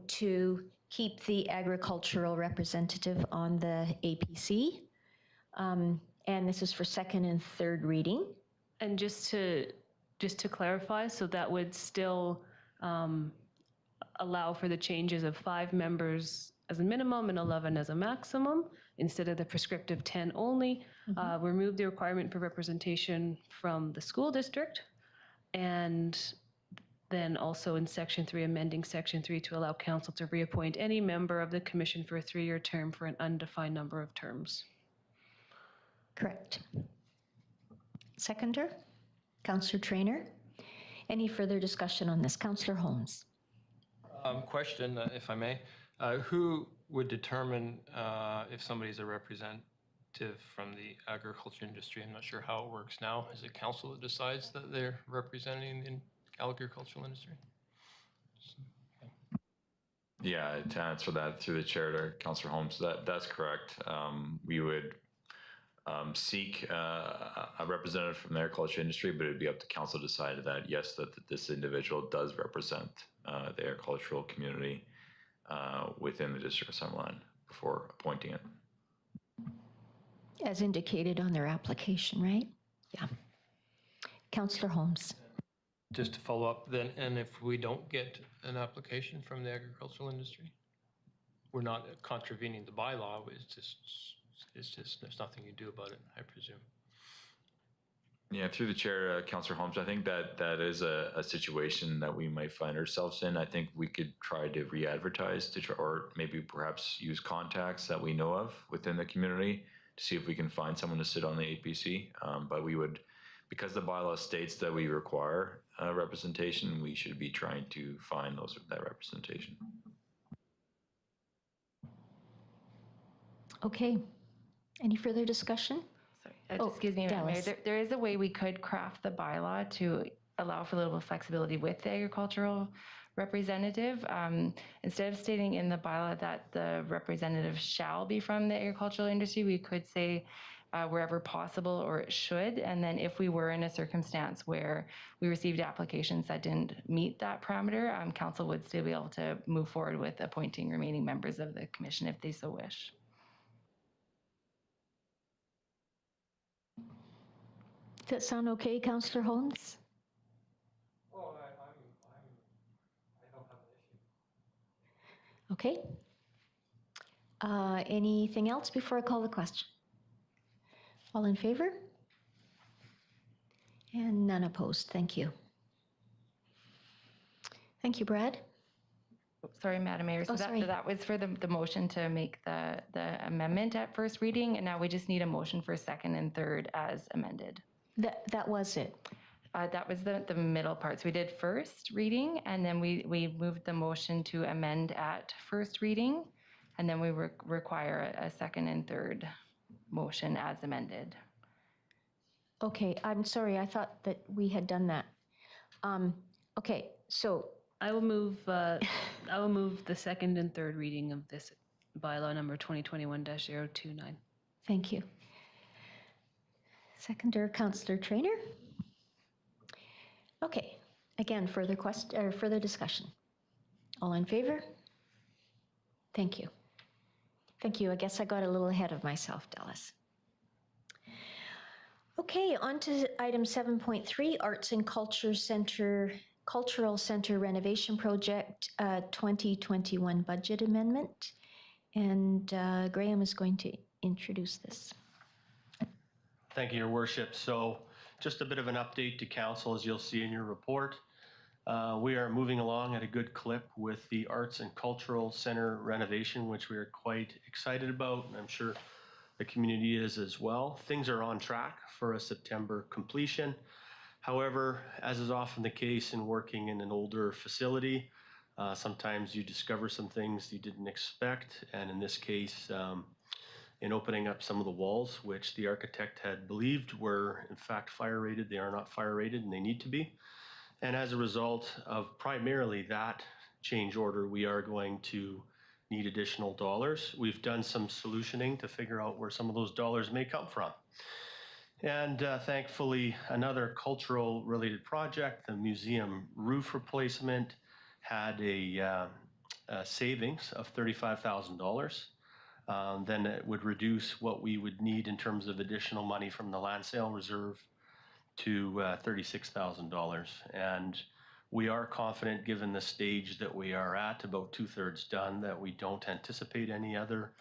to keep the agricultural representative on the APC. And this is for second and third reading. And just to just to clarify, so that would still allow for the changes of 5 members as a minimum and 11 as a maximum, instead of the prescriptive 10 only. Remove the requirement for representation from the school district, and then also in Section 3, amending Section 3 to allow council to reappoint any member of the commission for a 3-year term for an undefined number of terms. Correct. Seconder, Councillor Trainer. Any further discussion on this? Councillor Holmes. Question, if I may. Who would determine if somebody's a representative from the agriculture industry? I'm not sure how it works now. Is it council that decides that they're representing the agricultural industry? Yeah, to answer that through the chair to Councillor Holmes, that's correct. We would seek a representative from the agriculture industry, but it'd be up to council to decide that yes, that this individual does represent the agricultural community within the district of Summerland before appointing it. As indicated on their application, right? Yeah. Councillor Holmes. Just to follow up then, and if we don't get an application from the agricultural industry, we're not contravening the bylaw, it's just there's nothing you do about it, I presume. Yeah, through the chair, Councillor Holmes, I think that is a situation that we might find ourselves in. I think we could try to re-advertise to try, or maybe perhaps use contacts that we know of within the community to see if we can find someone to sit on the APC. But we would, because the bylaw states that we require representation, we should be trying to find that representation. Okay. Any further discussion? Sorry, excuse me, Madam Mayor. Dallas. There is a way we could craft the bylaw to allow for a little flexibility with the agricultural representative. Instead of stating in the bylaw that the representative shall be from the agricultural industry, we could say wherever possible, or it should. And then if we were in a circumstance where we received applications that didn't meet that parameter, council would still be able to move forward with appointing remaining members of the commission if they so wish. Does that sound okay, Councillor Holmes? Oh, I don't have an issue. Okay. Anything else before I call the question? All in favor? And none opposed. Thank you. Thank you, Brad. Sorry, Madam Mayor. So that was for the motion to make the amendment at first reading, and now we just need a motion for second and third as amended. That was it. That was the middle part. So we did first reading, and then we moved the motion to amend at first reading, and then we require a second and third motion as amended. Okay, I'm sorry. I thought that we had done that. Okay, so I will move the second and third reading of this bylaw number 2021-029. thank you. Seconder, Councillor Trainer. Okay, again, further discussion. All in favor? Thank you. Thank you. I guess I got a little ahead of myself, Dallas. Okay, on to item 7.3, Arts and Cultural Center Renovation Project 2021 Budget Amendment. And Graham is going to introduce this. Thank you, Your Worship. So just a bit of an update to council, as you'll see in your report. We are moving along at a good clip with the Arts and Cultural Center renovation, which we are quite excited about, and I'm sure the community is as well. Things are on track for a September completion. However, as is often the case in working in an older facility, sometimes you discover some things you didn't expect, and in this case, in opening up some of the walls, which the architect had believed were in fact fire rated. They are not fire rated, and they need to be. And as a result of primarily that change order, we are going to need additional dollars. We've done some solutioning to figure out where some of those dollars may come from. And thankfully, another cultural related project, the museum roof replacement, had a savings of $35,000. Then it would reduce what we would need in terms of additional money from the land sale reserve to $36,000. And we are confident, given the stage that we are at, about 2/3 done, that we don't anticipate any other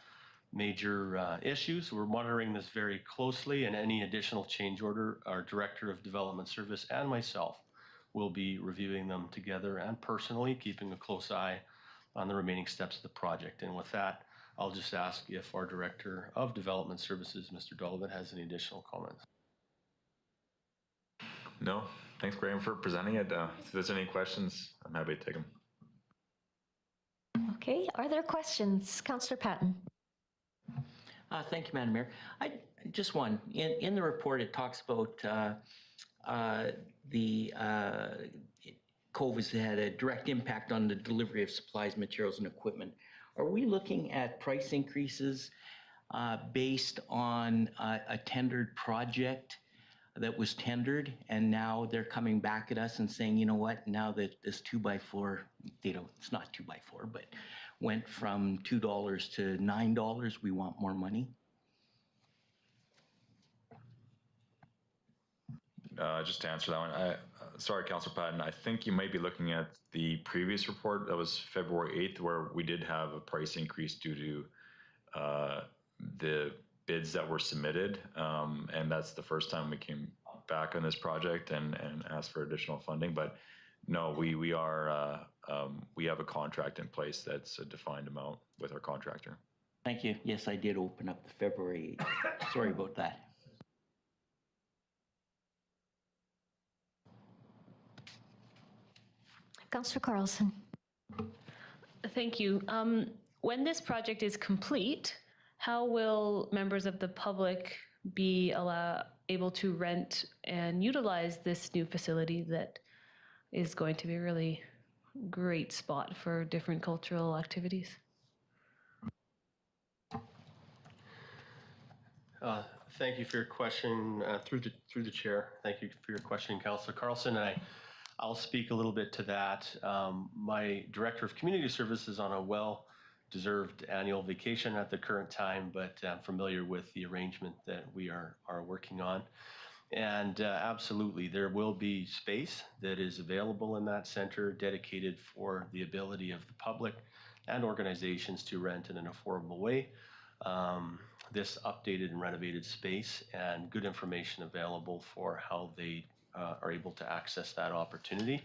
major issues. We're monitoring this very closely, and any additional change order, our Director of Development Service and myself will be reviewing them together and personally keeping a close eye on the remaining steps of the project. And with that, I'll just ask if our Director of Development Services, Mr. Donovan, has any additional comments. No, thanks, Graham, for presenting it. If there's any questions, I'm happy to take them. Okay, are there questions? Councillor Patton. Thank you, Madam Mayor. Just one. In the report, it talks about the COVID's had a direct impact on the delivery of supplies, materials, and equipment. Are we looking at price increases based on a tendered project that was tendered, and now they're coming back at us and saying, you know what, now that this 2x4, it's not 2x4, but went from $2 to $9, we want more money? Just to answer that one, sorry, Councillor Patton, I think you might be looking at the previous report that was February 8th, where we did have a price increase due to the bids that were submitted, and that's the first time we came back on this project and asked for additional funding. But no, we have a contract in place that's a defined amount with our contractor. Thank you. Yes, I did open up the February 8th. Sorry about that. Councillor Carlson. Thank you. When this project is complete, how will members of the public be able to rent and utilize this new facility that is going to be a really great spot for different cultural activities? Thank you for your question through the chair. Thank you for your question, Councillor Carlson. And I'll speak a little bit to that. My Director of Community Services is on a well-deserved annual vacation at the current time, but I'm familiar with the arrangement that we are working on. And absolutely, there will be space that is available in that center dedicated for the ability of the public and organizations to rent in an affordable way. This updated and renovated space, and good information available for how they are able to access that opportunity.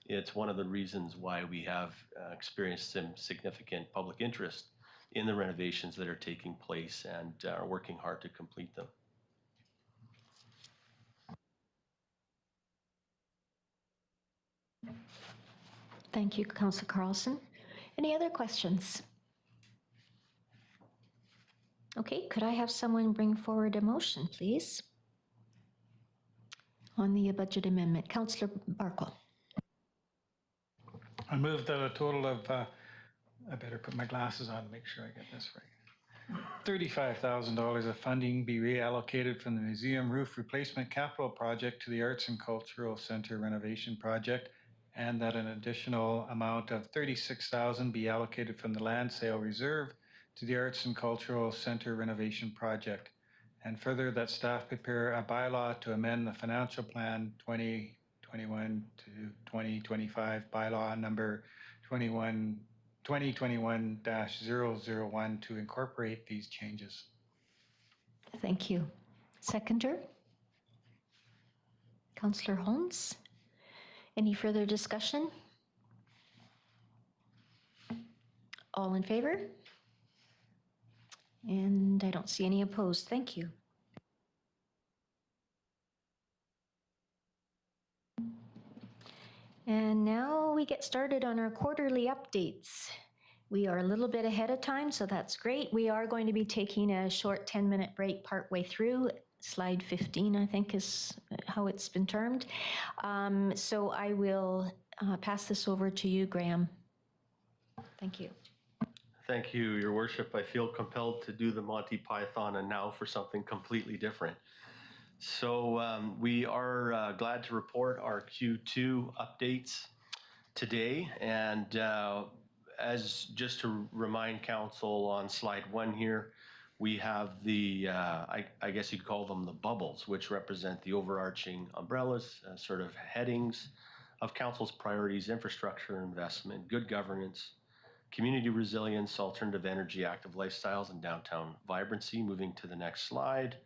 It's one of the reasons why we have experienced some significant public interest in the renovations that are taking place, and are working hard to complete them. Thank you, Councillor Carlson. Any other questions? Okay, could I have someone bring forward a motion, please, on the budget amendment? Councillor Barkle. I move that a total of, I better put my glasses on to make sure I get this right, $35,000 of funding be reallocated from the museum roof replacement capital project to the Arts and Cultural Center renovation project, and that an additional amount of $36,000 be allocated from the land sale reserve to the Arts and Cultural Center renovation project. And further, that staff prepare a bylaw to amend the financial plan 2021 to 2025, bylaw number 2021-001 to incorporate these changes. Thank you. Seconder? Councillor Holmes? Any further discussion? All in favor? And I don't see any opposed. Thank you. And now we get started on our quarterly updates. We are a little bit ahead of time, so that's great. We are going to be taking a short 10-minute break partway through. Slide 15, I think, is how it's been termed. So I will pass this over to you, Graham. Thank you. Thank you, Your Worship. I feel compelled to do the Monty Python and now for something completely different. So we are glad to report our Q2 updates today. And as just to remind Council on slide 1 here, We have the, I guess you'd call them the bubbles, which represent the overarching umbrellas, sort of headings of council's priorities: infrastructure investment, good governance, community resilience, alternative energy, active lifestyles, and downtown vibrancy. Moving to the next slide.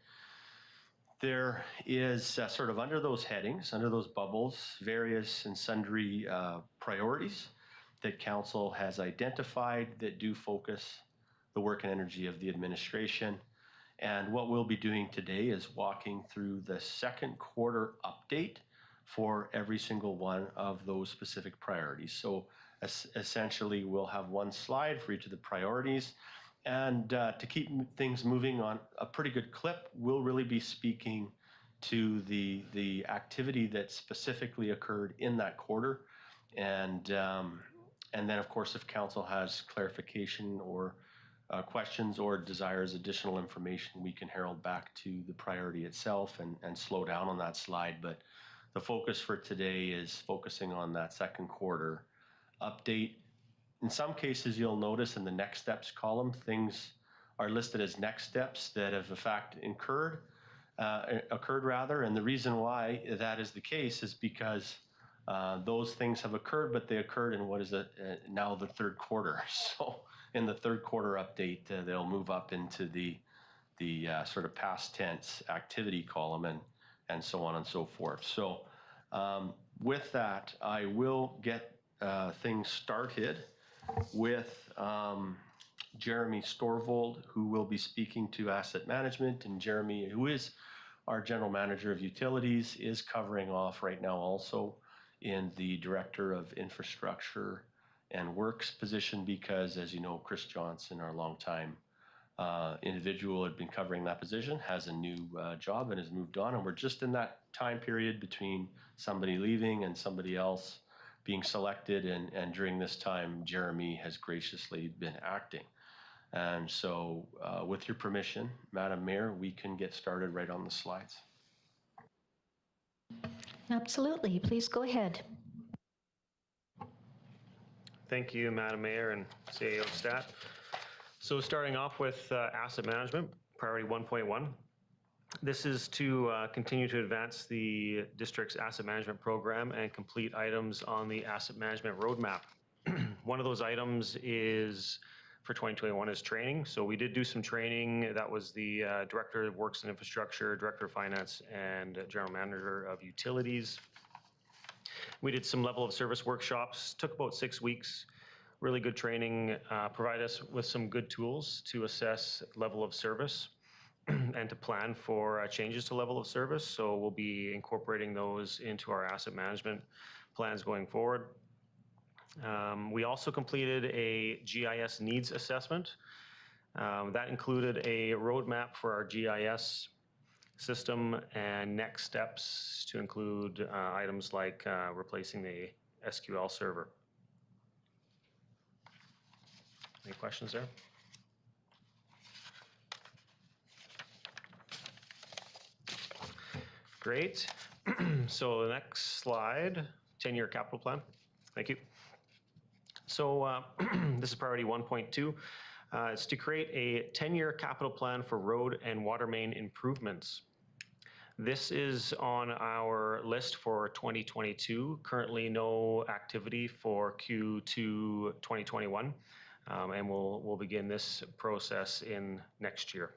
There is sort of under those headings, under those bubbles, various and sundry priorities that council has identified that do focus the work and energy of the administration. And what we'll be doing today is walking through the second quarter update for every single one of those specific priorities. So essentially, we'll have one slide for each of the priorities. And to keep things moving on a pretty good clip, we'll really be speaking to the activity that specifically occurred in that quarter. And then, of course, if council has clarification or questions or desires additional information, we can herald back to the priority itself and slow down on that slide. But the focus for today is focusing on that second quarter update. In some cases, you'll notice in the next steps column, things are listed as next steps that have in fact occurred rather. And the reason why that is the case is because those things have occurred, but they occurred in what is now the third quarter. So in the third quarter update, they'll move up into the sort of past tense activity column and so on and so forth. So with that, I will get things started with Jeremy Storvold, who will be speaking to asset management. And Jeremy, who is our general manager of utilities, is covering off right now also in the director of infrastructure and works position, because, as you know, Chris Johnson, our longtime individual, had been covering that position, has a new job and has moved on. And we're just in that time period between somebody leaving and somebody else being selected. And during this time, Jeremy has graciously been acting. And so with your permission, Madam Mayor, we can get started right on the slides. Absolutely. Please go ahead. Thank you, Madam Mayor and CAO staff. So starting off with asset management, priority 1.1. This is to continue to advance the district's asset management program and complete items on the asset management roadmap. One of those items is for 2021 is training. So we did do some training. That was the Director of Works and Infrastructure, Director of Finance, and General Manager of Utilities. We did some level of service workshops, took about 6 weeks. Really good training, provide us with some good tools to assess level of service and to plan for changes to level of service. So we'll be incorporating those into our asset management plans going forward. We also completed a GIS needs assessment. That included a roadmap for our GIS system and next steps to include items like replacing the SQL server. Any questions there? Great. So the next slide, 10-year capital plan. Thank you. So this is priority 1.2. It's to create a 10-year capital plan for road and water main improvements. This is on our list for 2022. Currently no activity for Q2 2021. And we'll begin this process in next year.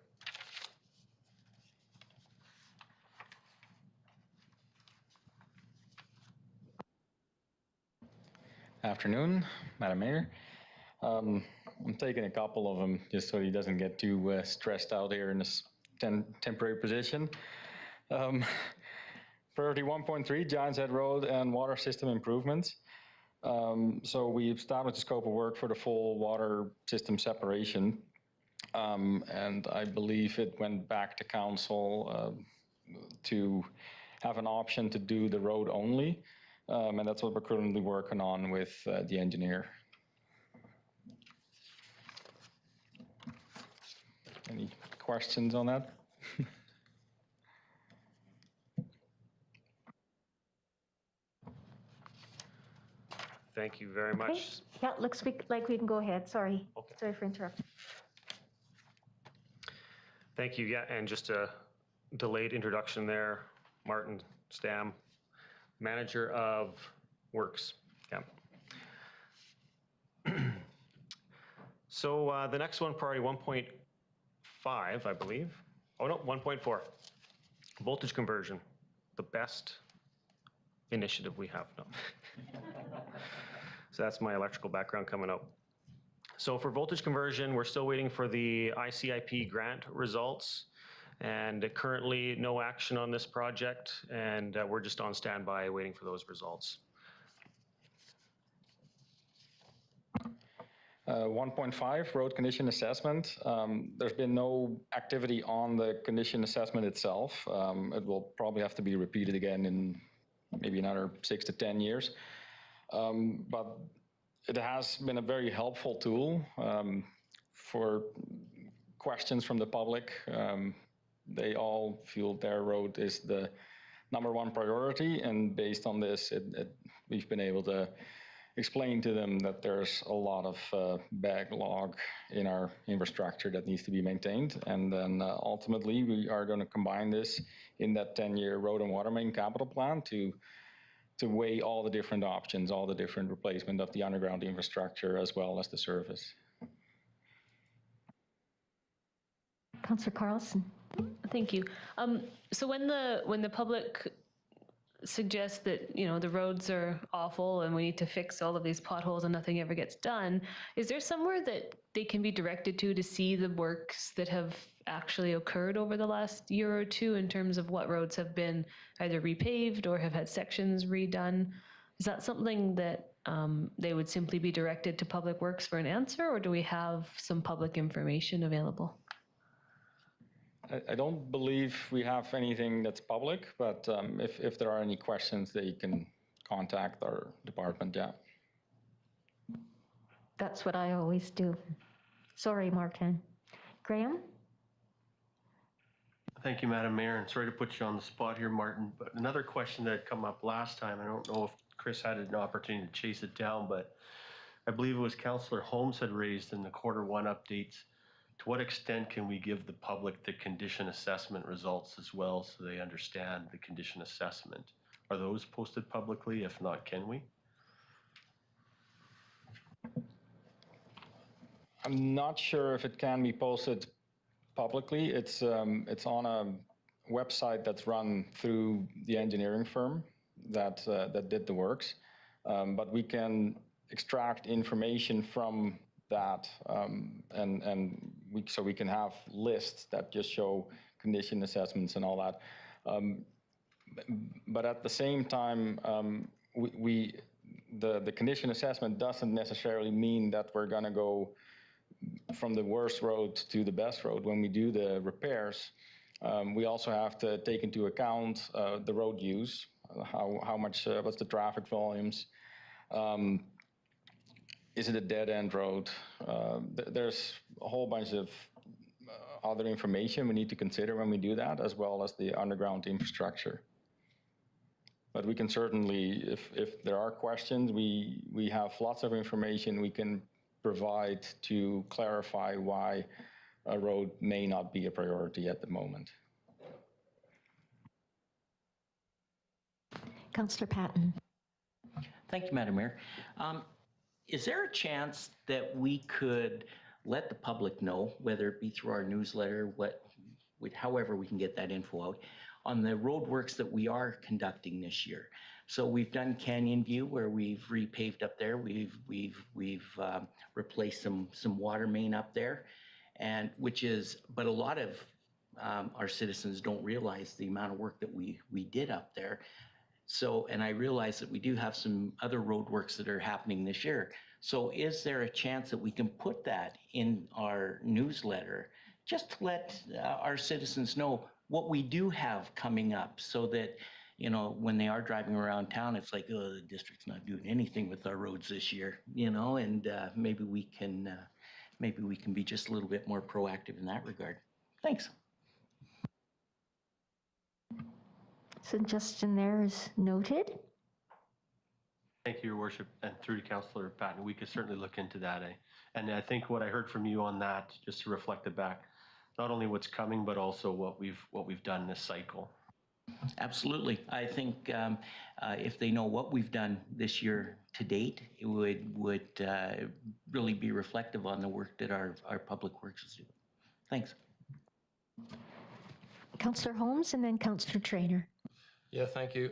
Afternoon, Madam Mayor. I'm taking a couple of them just so he doesn't get too stressed out here in this temporary position. Priority 1.3, Giants Head Road and water system improvements. So we've started the scope of work for the full water system separation. And I believe it went back to council to have an option to do the road only. And that's what we're currently working on with the engineer. Any questions on that? Thank you very much. Okay. Yeah, looks like we can go ahead. Sorry. Okay. Sorry for interrupting. Thank you. Yeah, and just a delayed introduction there. Martin Stam, Manager of Works. Yeah. So the next one, priority 1.5, I believe. Oh no, 1.4. Voltage conversion, the best initiative we have. No. So that's my electrical background coming out. So for voltage conversion, we're still waiting for the ICIP grant results, and currently no action on this project, and we're just on standby waiting for those results. 1.5, road condition assessment. There's been no activity on the condition assessment itself. It will probably have to be repeated again in maybe another 6 to 10 years. But it has been a very helpful tool for questions from the public. They all feel their road is the #1 priority, and based on this, we've been able to explain to them that there's a lot of backlog in our infrastructure that needs to be maintained. And then ultimately, we are going to combine this in that 10-year road and water main capital plan to weigh all the different options, all the different replacement of the underground infrastructure as well as the surface. Councillor Carlson. Thank you. So when the public suggests that, you know, the roads are awful and we need to fix all of these potholes and nothing ever gets done, is there somewhere that they can be directed to see the works that have actually occurred over the last year or two in terms of what roads have been either repaved or have had sections redone? Is that something that they would simply be directed to Public Works for an answer, or do we have some public information available? I don't believe we have anything that's public, but if there are any questions, they can contact our department, yeah. That's what I always do. Sorry, Martin. Graham? Thank you, Madam Mayor, and sorry to put you on the spot here, Martin, but another question that had come up last time, I don't know if Chris had an opportunity to chase it down, but I believe it was Councillor Holmes had raised in the Q1 updates. To what extent can we give the public the condition assessment results as well so they understand the condition assessment? Are those posted publicly? If not, can we? I'm not sure if it can be posted publicly. It's on a website that's run through the engineering firm that did the works, but we can extract information from that, so we can have lists that just show condition assessments and all that. But at the same time, the condition assessment doesn't necessarily mean that we're going to go from the worst road to the best road. When we do the repairs, we also have to take into account the road use, how much, what's the traffic volumes. Is it a dead-end road? There's a whole bunch of other information we need to consider when we do that, as well as the underground infrastructure. But we can certainly, if there are questions, we have lots of information we can provide to clarify why a road may not be a priority at the moment. Councillor Patton. Thank you, Madam Mayor. Is there a chance that we could let the public know, whether it be through our newsletter, however we can get that info out, on the road works that we are conducting this year? So we've done Canyon View, where we've repaved up there. We've replaced some water main up there, but a lot of our citizens don't realize the amount of work that we did up there. So, and I realize that we do have some other road works that are happening this year. So is there a chance that we can put that in our newsletter, just to let our citizens know what we do have coming up, so that, you know, when they are driving around town, it's like, oh, the district's not doing anything with our roads this year, you know, and maybe we can be just a little bit more proactive in that regard. Thanks. Suggestion there is noted. Thank you, Your Worship, and through to Councillor Patton, we could certainly look into that. And I think what I heard from you on that, just to reflect it back, not only what's coming, but also what we've done this cycle. Absolutely. I think if they know what we've done this year to date, it would really be reflective on the work that our public works is doing. Thanks. Councillor Holmes and then Councillor Trainer. Yeah, thank you.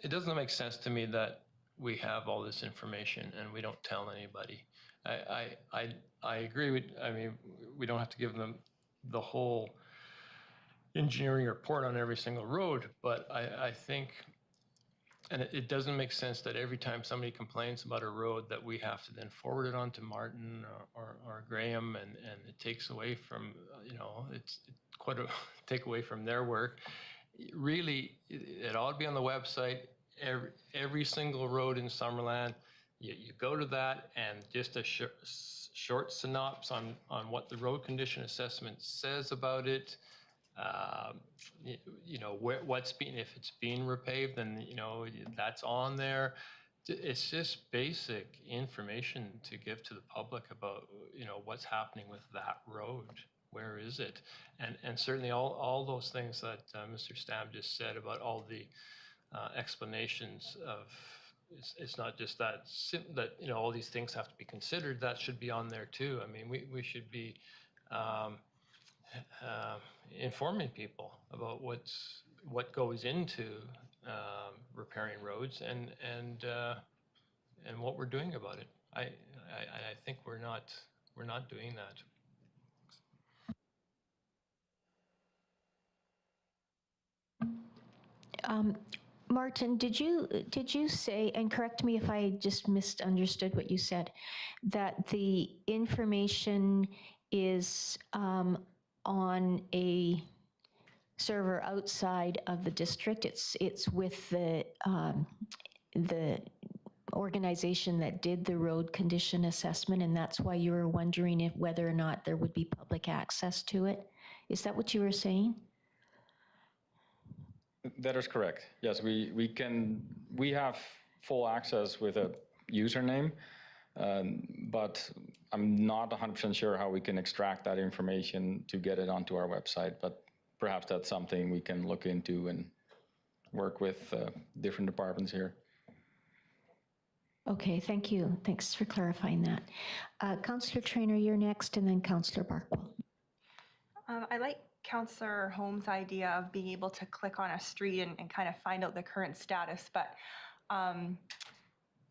It doesn't make sense to me that we have all this information and we don't tell anybody. I agree with, I mean, we don't have to give them the whole engineering report on every single road, but I think, and it doesn't make sense that every time somebody complains about a road that we have to then forward it on to Martin or Graham, and it takes away from, you know, it's quite a take away from their work. Really, it ought to be on the website. Every single road in Summerland, you go to that, and just a short synopsis on what the road condition assessment says about it. You know, what's being, if it's being repaved, then, you know, that's on there. It's just basic information to give to the public about, you know, what's happening with that road. Where is it? And certainly all those things that Mr. Stam just said about all the explanations of, it's not just that you know, all these things have to be considered. That should be on there too. I mean, we should be informing people about what goes into repairing roads and what we're doing about it. I think we're not doing that. Martin, did you say, and correct me if I just misunderstood what you said, that the information is on a server outside of the district? It's with the organization that did the road condition assessment, and that's why you were wondering if whether or not there would be public access to it? Is that what you were saying? That is correct. Yes, we have full access with a username, but I'm not 100% sure how we can extract that information to get it onto our website, but perhaps that's something we can look into and work with different departments here. Okay, thank you. Thanks for clarifying that. Councillor Trainer, you're next, and then Councillor Barkwell. I like Councillor Holmes' idea of being able to click on a street and kind of find out the current status, but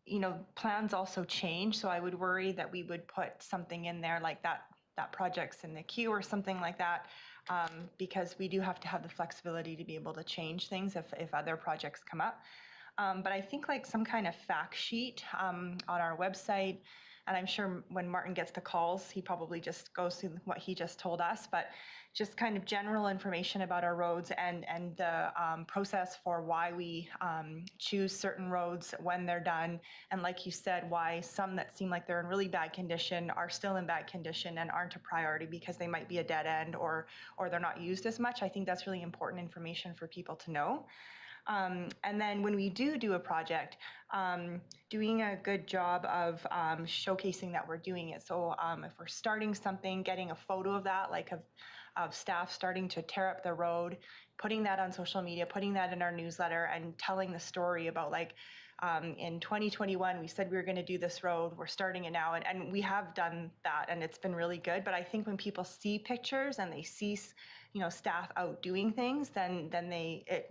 you know, plans also change, so I would worry that we would put something in there like that project's in the queue or something like that, because we do have to have the flexibility to be able to change things if other projects come up. But I think like some kind of fact sheet on our website, and I'm sure when Martin gets the calls, he probably just goes through what he just told us, but just kind of general information about our roads and the process for why we choose certain roads when they're done. And like you said, why some that seem like they're in really bad condition are still in bad condition and aren't a priority because they might be a dead end or they're not used as much. I think that's really important information for people to know. And then when we do a project, doing a good job of showcasing that we're doing it. So if we're starting something, getting a photo of that, like of staff starting to tear up the road, putting that on social media, putting that in our newsletter, and telling the story about like, in 2021, we said we were going to do this road. We're starting it now. And we have done that, and it's been really good. But I think when people see pictures and they see, you know, staff out doing things, then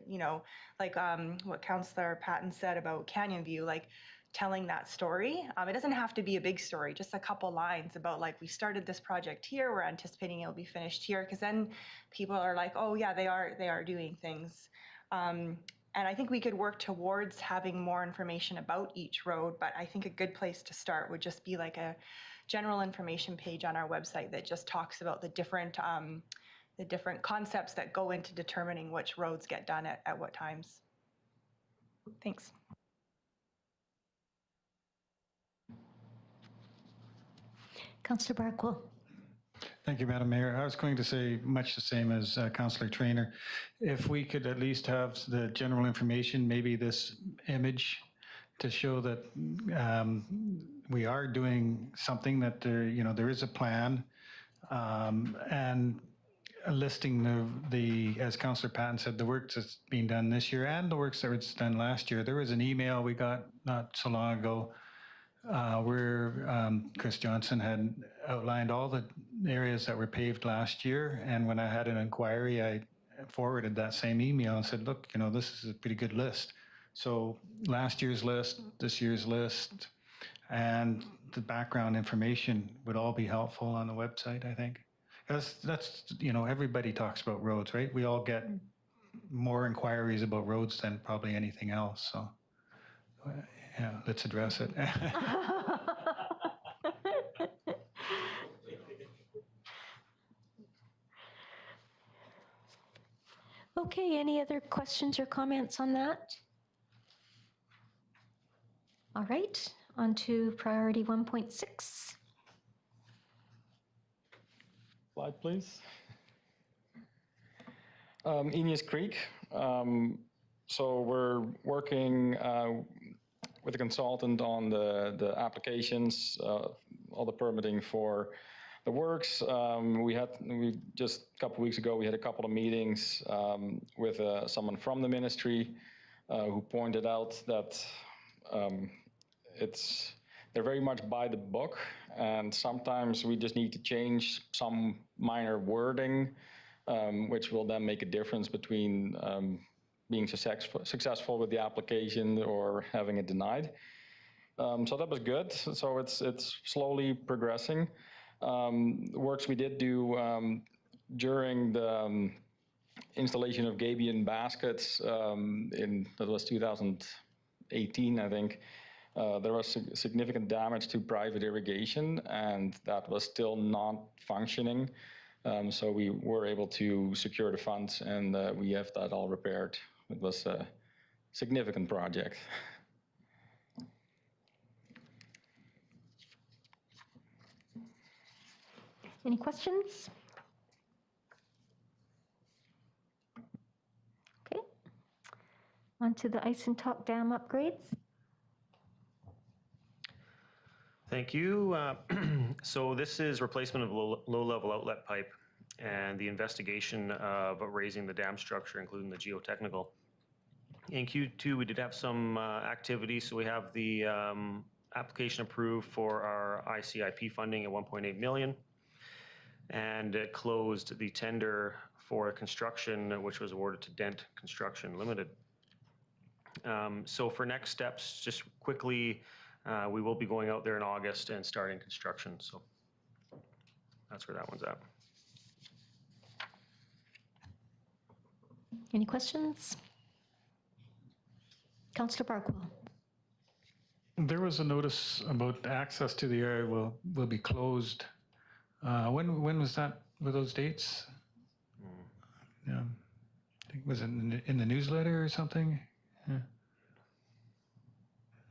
you know, like what Councillor Patton said about Canyon View, like telling that story. It doesn't have to be a big story, just a couple lines about like, we started this project here, we're anticipating it'll be finished here, because then people are like, oh yeah, they are doing things. And I think we could work towards having more information about each road, but I think a good place to start would just be like a general information page on our website that just talks about the different concepts that go into determining which roads get done at what times. Thanks. Councillor Barkwell. Thank you, Madam Mayor. I was going to say much the same as Councillor Trainer. If we could at least have the general information, maybe this image to show that we are doing something, that there, you know, there is a plan, and listing as Councillor Patton said, the work that's being done this year and the works that was done last year. There was an email we got not so long ago where Chris Johnson had outlined all the areas that were paved last year. And when I had an inquiry, I forwarded that same email and said, look, this is a pretty good list. So last year's list, this year's list, and the background information would all be helpful on the website, I think. That's everybody talks about roads, right? We all get more inquiries about roads than probably anything else. So, yeah, let's address it. Okay, any other questions or comments on that? All right, on to priority 1.6. Slide, please. Eneas Creek. So we're working with a consultant on the applications, all the permitting for the works. We just a couple weeks ago, we had a couple of meetings with someone from the ministry who pointed out that they're very much by the book, and sometimes we just need to change some minor wording, which will then make a difference between being successful with the application or having it denied. So that was good. So it's slowly progressing. Works we did do during the installation of gabion baskets that was 2018, I think. There was significant damage to private irrigation, and that was still not functioning. So we were able to secure the funds, and we have that all repaired. It was a significant project. Any questions? Okay. On to the Ice and Talk Dam upgrades. Thank you. So this is replacement of low-level outlet pipe and the investigation of raising the dam structure, including the geotechnical. In Q2, we did have some activity. So we have the application approved for our ICIP funding at 1.8 million. And it closed the tender for construction, which was awarded to Dent Construction Limited. So for next steps, just quickly, we will be going out there in August and starting construction. So that's where that one's at. Any questions? Councillor Barkwell. There was a notice about access to the area will be closed. When was that? Were those dates? Yeah. I think, was it in the newsletter or something? Yeah.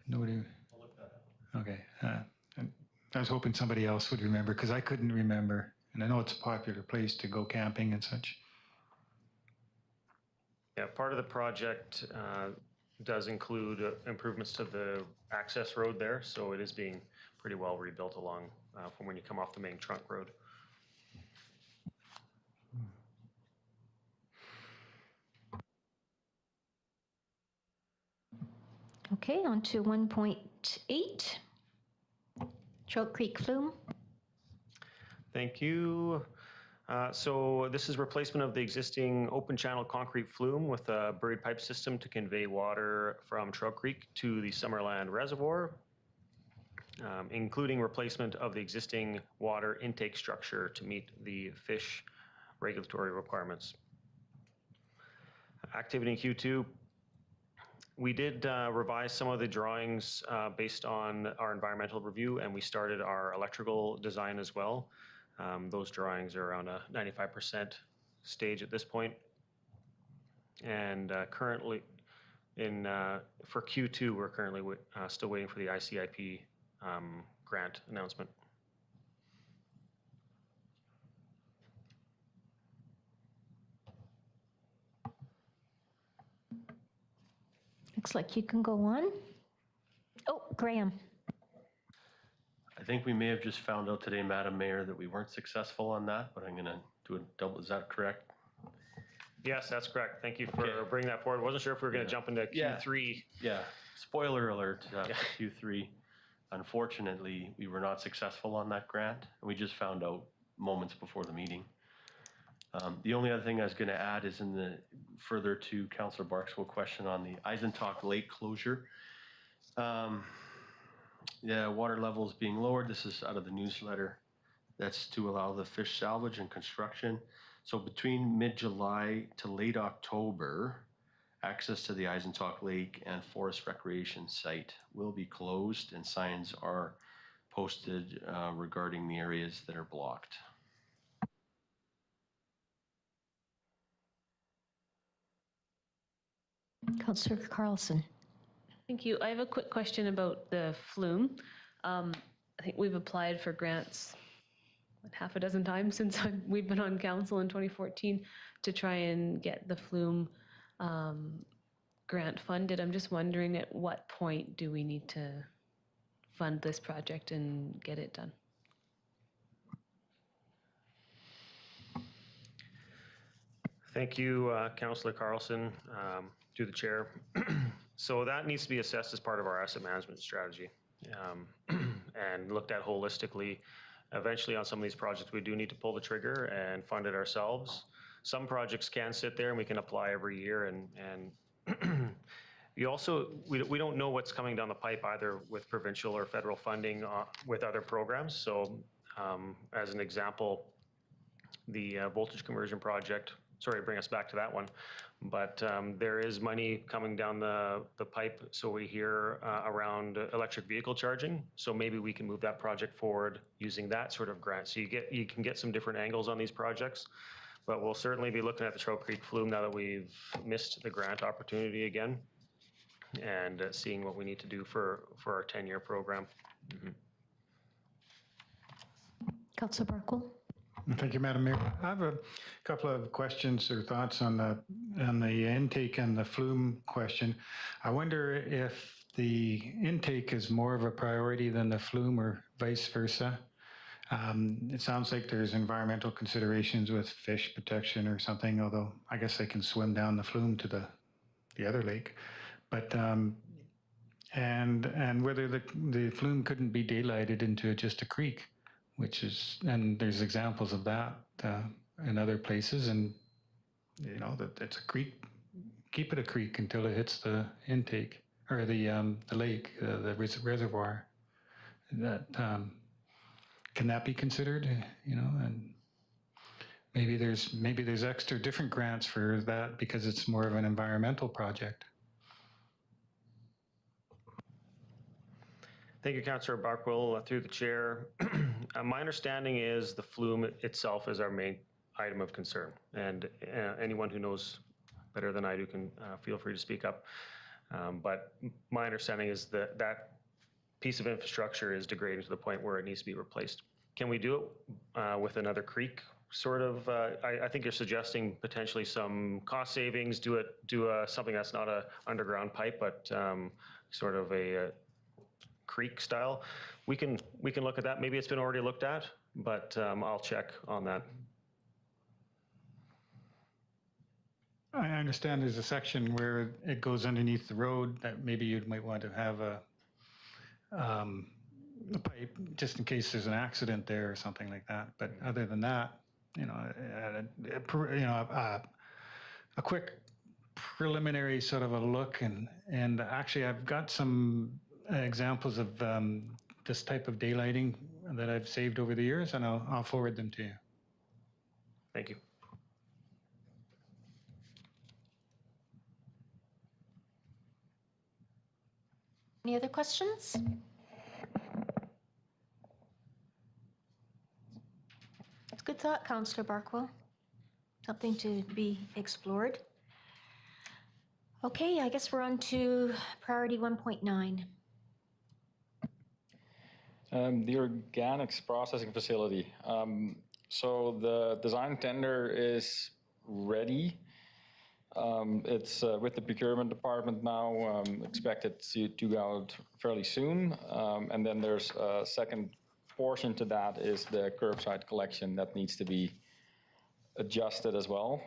Nobody. Okay. I was hoping somebody else would remember because I couldn't remember. And I know it's a popular place to go camping and such. Yeah, part of the project does include improvements to the access road there. So it is being pretty well rebuilt along from when you come off the main trunk road. Okay, on to 1.8. Trout Creek Flume. Thank you. So this is replacement of the existing open channel concrete flume with a buried pipe system to convey water from Trout Creek to the Summerland Reservoir, including replacement of the existing water intake structure to meet the fish regulatory requirements. Activity in Q2. We did revise some of the drawings based on our environmental review, and we started our electrical design as well. Those drawings are around a 95% stage at this point. And currently, for Q2, we're currently still waiting for the ICIP grant announcement. Looks like you can go on. Oh, Graham. I think we may have just found out today, Madam Mayor, that we weren't successful on that, but I'm going to do a double, is that correct? Yes, that's correct. Thank you for bringing that forward. Wasn't sure if we were going to jump into Q3. Yeah, spoiler alert, Q3. Unfortunately, we were not successful on that grant, and we just found out moments before the meeting. The only other thing I was going to add is further to Councillor Barksville question on the Eisentalk Lake closure. Yeah, water levels being lowered. This is out of the newsletter. That's to allow the fish salvage and construction. So between mid-July to late October, access to the Eisentalk Lake and Forest Recreation site will be closed, and signs are posted regarding the areas that are blocked. Councillor Carlson. Thank you. I have a quick question about the flume. I think we've applied for grants half a dozen times since we've been on council in 2014 to try and get the flume grant funded. I'm just wondering, at what point do we need to fund this project and get it done? Thank you, Councillor Carlson, through the chair. So that needs to be assessed as part of our asset management strategy and looked at holistically. Eventually on some of these projects, we do need to pull the trigger and fund it ourselves. Some projects can sit there and we can apply every year, and you also, we don't know what's coming down the pipe either with provincial or federal funding with other programs. So as an example, the voltage conversion project, sorry to bring us back to that one, but there is money coming down the pipe, so we hear around electric vehicle charging. So maybe we can move that project forward using that sort of grant. So you can get some different angles on these projects, but we'll certainly be looking at the Trail Creek flume now that we've missed the grant opportunity again, and seeing what we need to do for our 10-year program. Councillor Barkwill. Thank you, Madam Mayor. I have a couple of questions or thoughts on the intake and the flume question. I wonder if the intake is more of a priority than the flume, or vice versa. It sounds like there's environmental considerations with fish protection or something, although I guess they can swim down the flume to the other lake. But and whether the flume couldn't be daylighted into just a creek, which is, and there's examples of that in other places, and you know that it's a creek. Keep it a creek until it hits the intake or the lake, the reservoir. That can that be considered? You know, and maybe there's extra different grants for that because it's more of an environmental project. Thank you, Councillor Barkwill, through the chair. My understanding is the flume itself is our main item of concern, and anyone who knows better than I do can feel free to speak up. But my understanding is that that piece of infrastructure is degrading to the point where it needs to be replaced. Can we do it with another creek? Sort of, I think you're suggesting potentially some cost savings. Do something that's not a underground pipe, but sort of a creek style. We can look at that. Maybe it's been already looked at, but I'll check on that. I understand there's a section where it goes underneath the road that maybe you might want to have a pipe just in case there's an accident there or something like that. But other than that, you know, a quick preliminary sort of a look, and actually I've got some examples of this type of daylighting that I've saved over the years, and I'll forward them to you. Thank you. Any other questions? It's a good thought, Councillor Barkwill. Something to be explored. Okay, I guess we're on to priority 1.9. The organics processing facility. So the design tender is ready. It's with the procurement department now, expected to go out fairly soon. And then there's a second portion to that is the curbside collection that needs to be adjusted as well.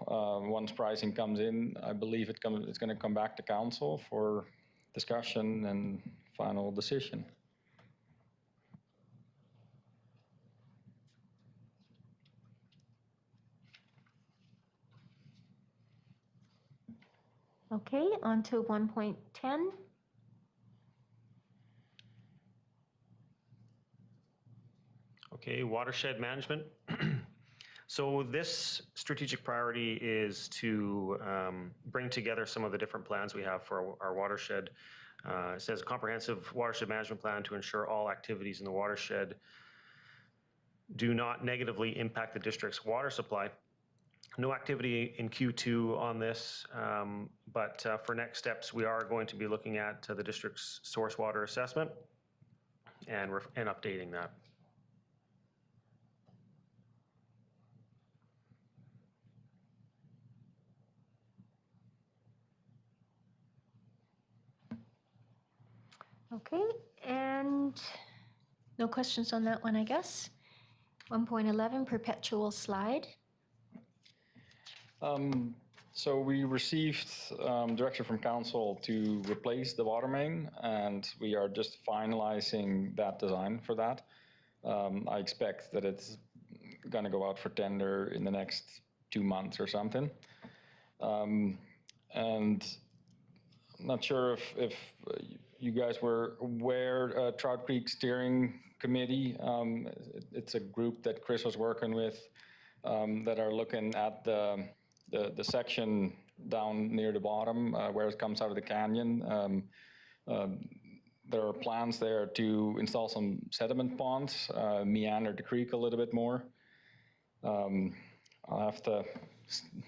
Once pricing comes in, I believe it's going to come back to council for discussion and final decision. Okay, on to 1.10. Okay, watershed management. So this strategic priority is to bring together some of the different plans we have for our watershed. It says a comprehensive watershed management plan to ensure all activities in the watershed do not negatively impact the district's water supply. No activity in Q2 on this, but for next steps, we are going to be looking at the district's source water assessment and updating that. Okay, and no questions on that one, I guess. 1.11, perpetual slide. So we received direction from council to replace the water main, and we are just finalizing that design for that. I expect that it's going to go out for tender in the next 2 months or something. And I'm not sure if you guys were aware, Trout Creek Steering Committee, it's a group that Chris was working with that are looking at the section down near the bottom where it comes out of the canyon. There are plans there to install some sediment ponds, meander the creek a little bit more. I'll have to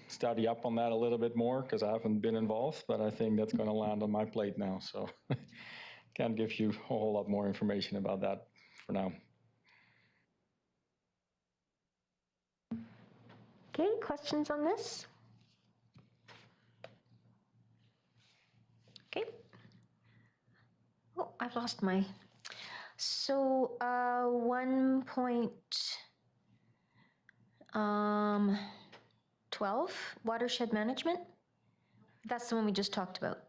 study up on that a little bit more because I haven't been involved, but I think that's going to land on my plate now. So can't give you a whole lot more information about that for now. Okay, questions on this? Okay. Oh, I've lost my. So 1.12, watershed management. That's the one we just talked about.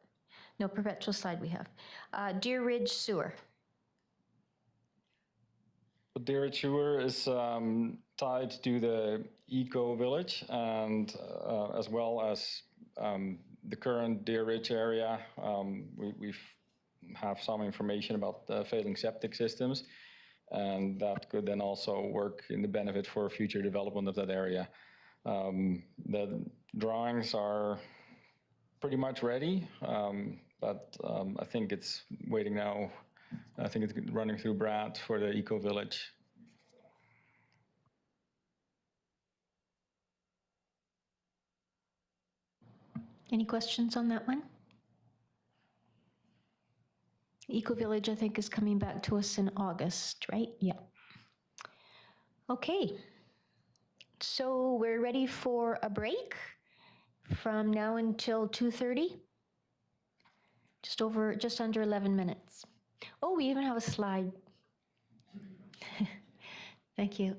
No, perpetual slide we have. Deer Ridge Sewer. The Deer Ridge Sewer is tied to the Eco Village and as well as the current Deer Ridge area. We have some information about the failing septic systems, and that could then also work in the benefit for future development of that area. The drawings are pretty much ready, but I think it's waiting now. I think it's running through Brad for the Eco Village. Any questions on that one? Eco Village, I think, is coming back to us in August, right? Yeah. Okay. So we're ready for a break from now until 2:30. Just under 11 minutes. Oh, we even have a slide. Thank you.